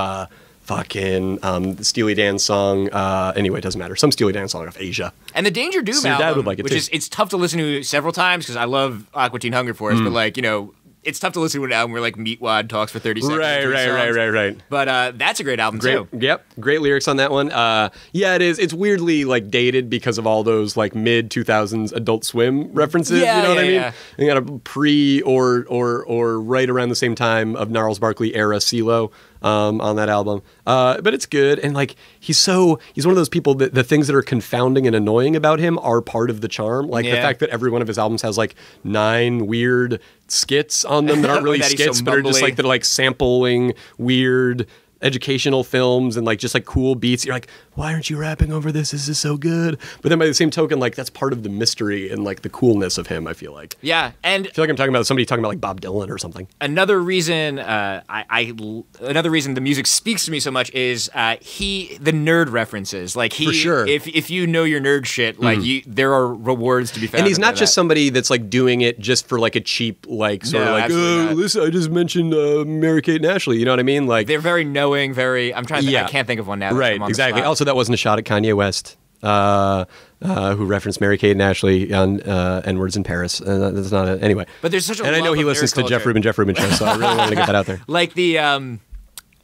Speaker 2: fucking Steely Dan song. Anyway, it doesn't matter. Some Steely Dan song of Asia.
Speaker 1: And the Danger Doom
Speaker 2: Your
Speaker 1: album,
Speaker 2: dad would like it
Speaker 1: which
Speaker 2: too.
Speaker 1: It's tough to listen to several times because I love Aqua Teen Hunger Force, but like, it's tough to listen to an album where like Meatwad talks for 30 seconds.
Speaker 2: Right.
Speaker 1: But that's a great album too.
Speaker 2: Yep, great lyrics on that one. Yeah, it is. It's weirdly like dated because of all those like mid 2000s Adult Swim references.
Speaker 1: Yeah,
Speaker 2: you know what I mean?
Speaker 1: Yeah.
Speaker 2: You got a pre or right around the same time of Gnarls Barkley era CeeLo on that album. But it's good, and like he's one of those people that the things that are confounding and annoying about him are part of the charm. Like the fact that every one of his albums has like 9 weird skits on them that aren't really skits, but are just like sampling weird educational films and like just like cool beats. You're like, why aren't you rapping over this? This is so good. But then by the same token, like that's part of the mystery and like the coolness of him, I feel like.
Speaker 1: Yeah, and
Speaker 2: I feel like I'm talking about somebody talking about like Bob Dylan or something.
Speaker 1: Another reason another reason the music speaks to me so much is the nerd references. Like
Speaker 2: For sure.
Speaker 1: if you know your nerd shit, like there are rewards to be found.
Speaker 2: And he's not just somebody that's like doing it just for like a cheap like sort of like, oh, listen, I just mentioned Mary-Kate and Ashley. You know what I mean? Like
Speaker 1: they're very knowing. I'm trying to think, I can't think of one now.
Speaker 2: Right, exactly. Also, that wasn't a shot at Kanye West, who referenced Mary-Kate and Ashley on N-words in Paris. That's not it. Anyway.
Speaker 1: But there's such a
Speaker 2: And I know he listens to Jeff Rubin show, so I really wanted to get that out there.
Speaker 1: Like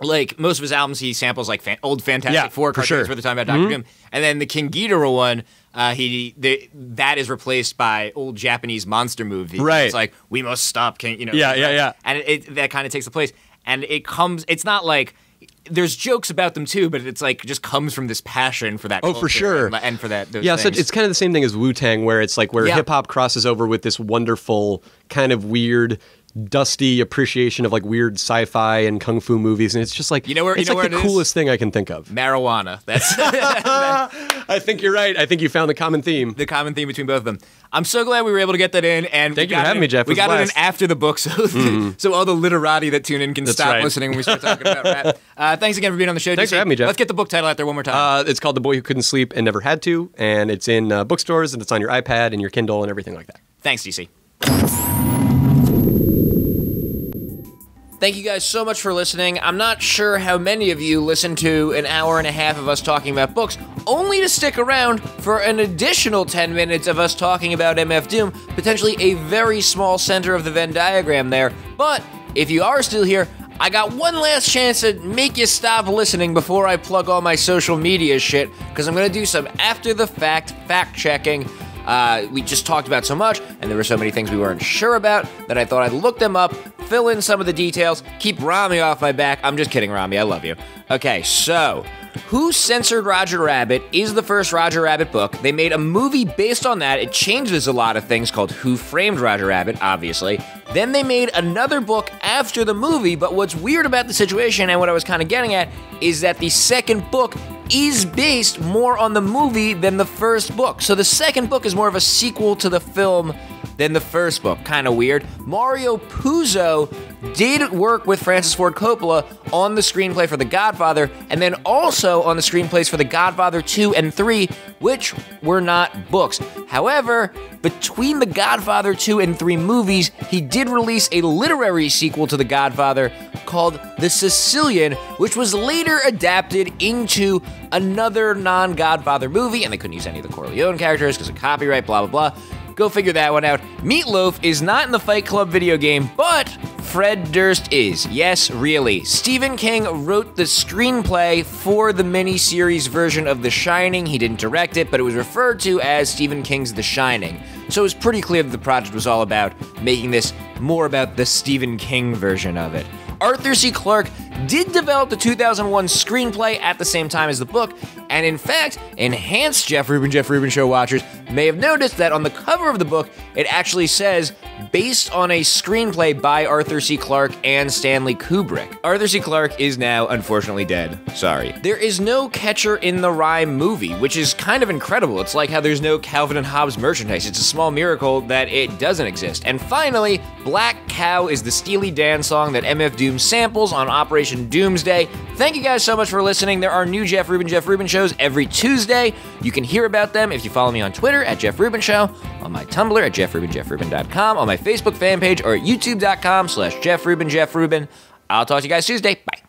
Speaker 1: like most of his albums, he samples like old Fantastic Four cartoons for the time about Dr. Doom. And then the King Ghidorah one, that is replaced by old Japanese monster movie.
Speaker 2: Right.
Speaker 1: It's like, we must stop King,
Speaker 2: Yeah.
Speaker 1: And that kind of takes the place. And it's not like, there's jokes about them too, but it's like, just comes from this passion for that culture.
Speaker 2: For sure.
Speaker 1: And for that, those
Speaker 2: yeah,
Speaker 1: things.
Speaker 2: So it's kind of the same thing as Wu-Tang, where it's like, where hip-hop crosses over with this wonderful, kind of weird, dusty appreciation of like weird sci-fi and kung fu movies, and it's just like it's like the coolest thing I can think of.
Speaker 1: Marijuana. That's.
Speaker 2: I think you're right. I think you found the common theme.
Speaker 1: The common theme between both of them. I'm so glad we were able to get that in, and
Speaker 2: thank you for having me, Jeff.
Speaker 1: We got it in after the book, so all the literati that tune in can stop listening when we start talking about rap. Thanks again for being on the show.
Speaker 2: Thanks for having me, Jeff.
Speaker 1: Let's get the book title out there one more time.
Speaker 2: It's called The Boy Who Couldn't Sleep and Never Had to, and it's in bookstores, and it's on your iPad and your Kindle and everything like that.
Speaker 1: Thanks, DC. Thank you guys so much for listening. I'm not sure how many of you listened to an hour and a half of us talking about books, only to stick around for an additional 10 minutes of us talking about MF Doom, potentially a very small center of the Venn diagram there. But if you are still here, I got one last chance to make you stop listening before I plug all my social media shit, because I'm going to do some after-the-fact fact-checking. We just talked about so much, and there were so many things we weren't sure about that I thought I'd look them up, fill in some of the details, keep Rami off my back. I'm just kidding, Rami. I love you. Okay, so Who Censored Roger Rabbit is the first Roger Rabbit book. They made a movie based on that. It changes a lot of things called Who Framed Roger Rabbit, obviously. Then they made another book after the movie, but what's weird about the situation and what I was kind of getting at is that the second book is based more on the movie than the first book. So the second book is more of a sequel to the film than the first book. Kind of weird. Mario Puzo did work with Francis Ford Coppola on the screenplay for The Godfather, and then also on the screenplays for The Godfather 2 and 3, which were not books. However, between The Godfather 2 and 3 movies, he did release a literary sequel to The Godfather called The Sicilian, which was later adapted into another non-Godfather movie, and they couldn't use any of the Corleone characters because of copyright, blah, blah, blah. Go figure that one out. Meatloaf is not in the Fight Club video game, but Fred Durst is. Yes, really. Stephen King wrote the screenplay for the miniseries version of The Shining. He didn't direct it, but it was referred to as Stephen King's The Shining. So it was pretty clear that the project was all about making this more about the Stephen King version of it. Arthur C. Clarke did develop the 2001 screenplay at the same time as the book, and in fact, enhanced Jeff Rubin Show watchers may have noticed that on the cover of the book, it actually says, based on a screenplay by Arthur C. Clarke and Stanley Kubrick. Arthur C. Clarke is now unfortunately dead. Sorry. There is no Catcher in the Rye movie, which is kind of incredible. It's like how there's no Calvin and Hobbes merchandise. It's a small miracle that it doesn't exist. And finally, Black Cow is the Steely Dan song that MF Doom samples on Operation Doomsday. Thank you guys so much for listening. There are new Jeff Rubin shows every Tuesday. You can hear about them if you follow me on Twitter at Jeff Rubin Show, on my Tumblr at jeffrubin.com, on my Facebook fan page, or at youtube.com/JeffRubin. I'll talk to you guys Tuesday. Bye.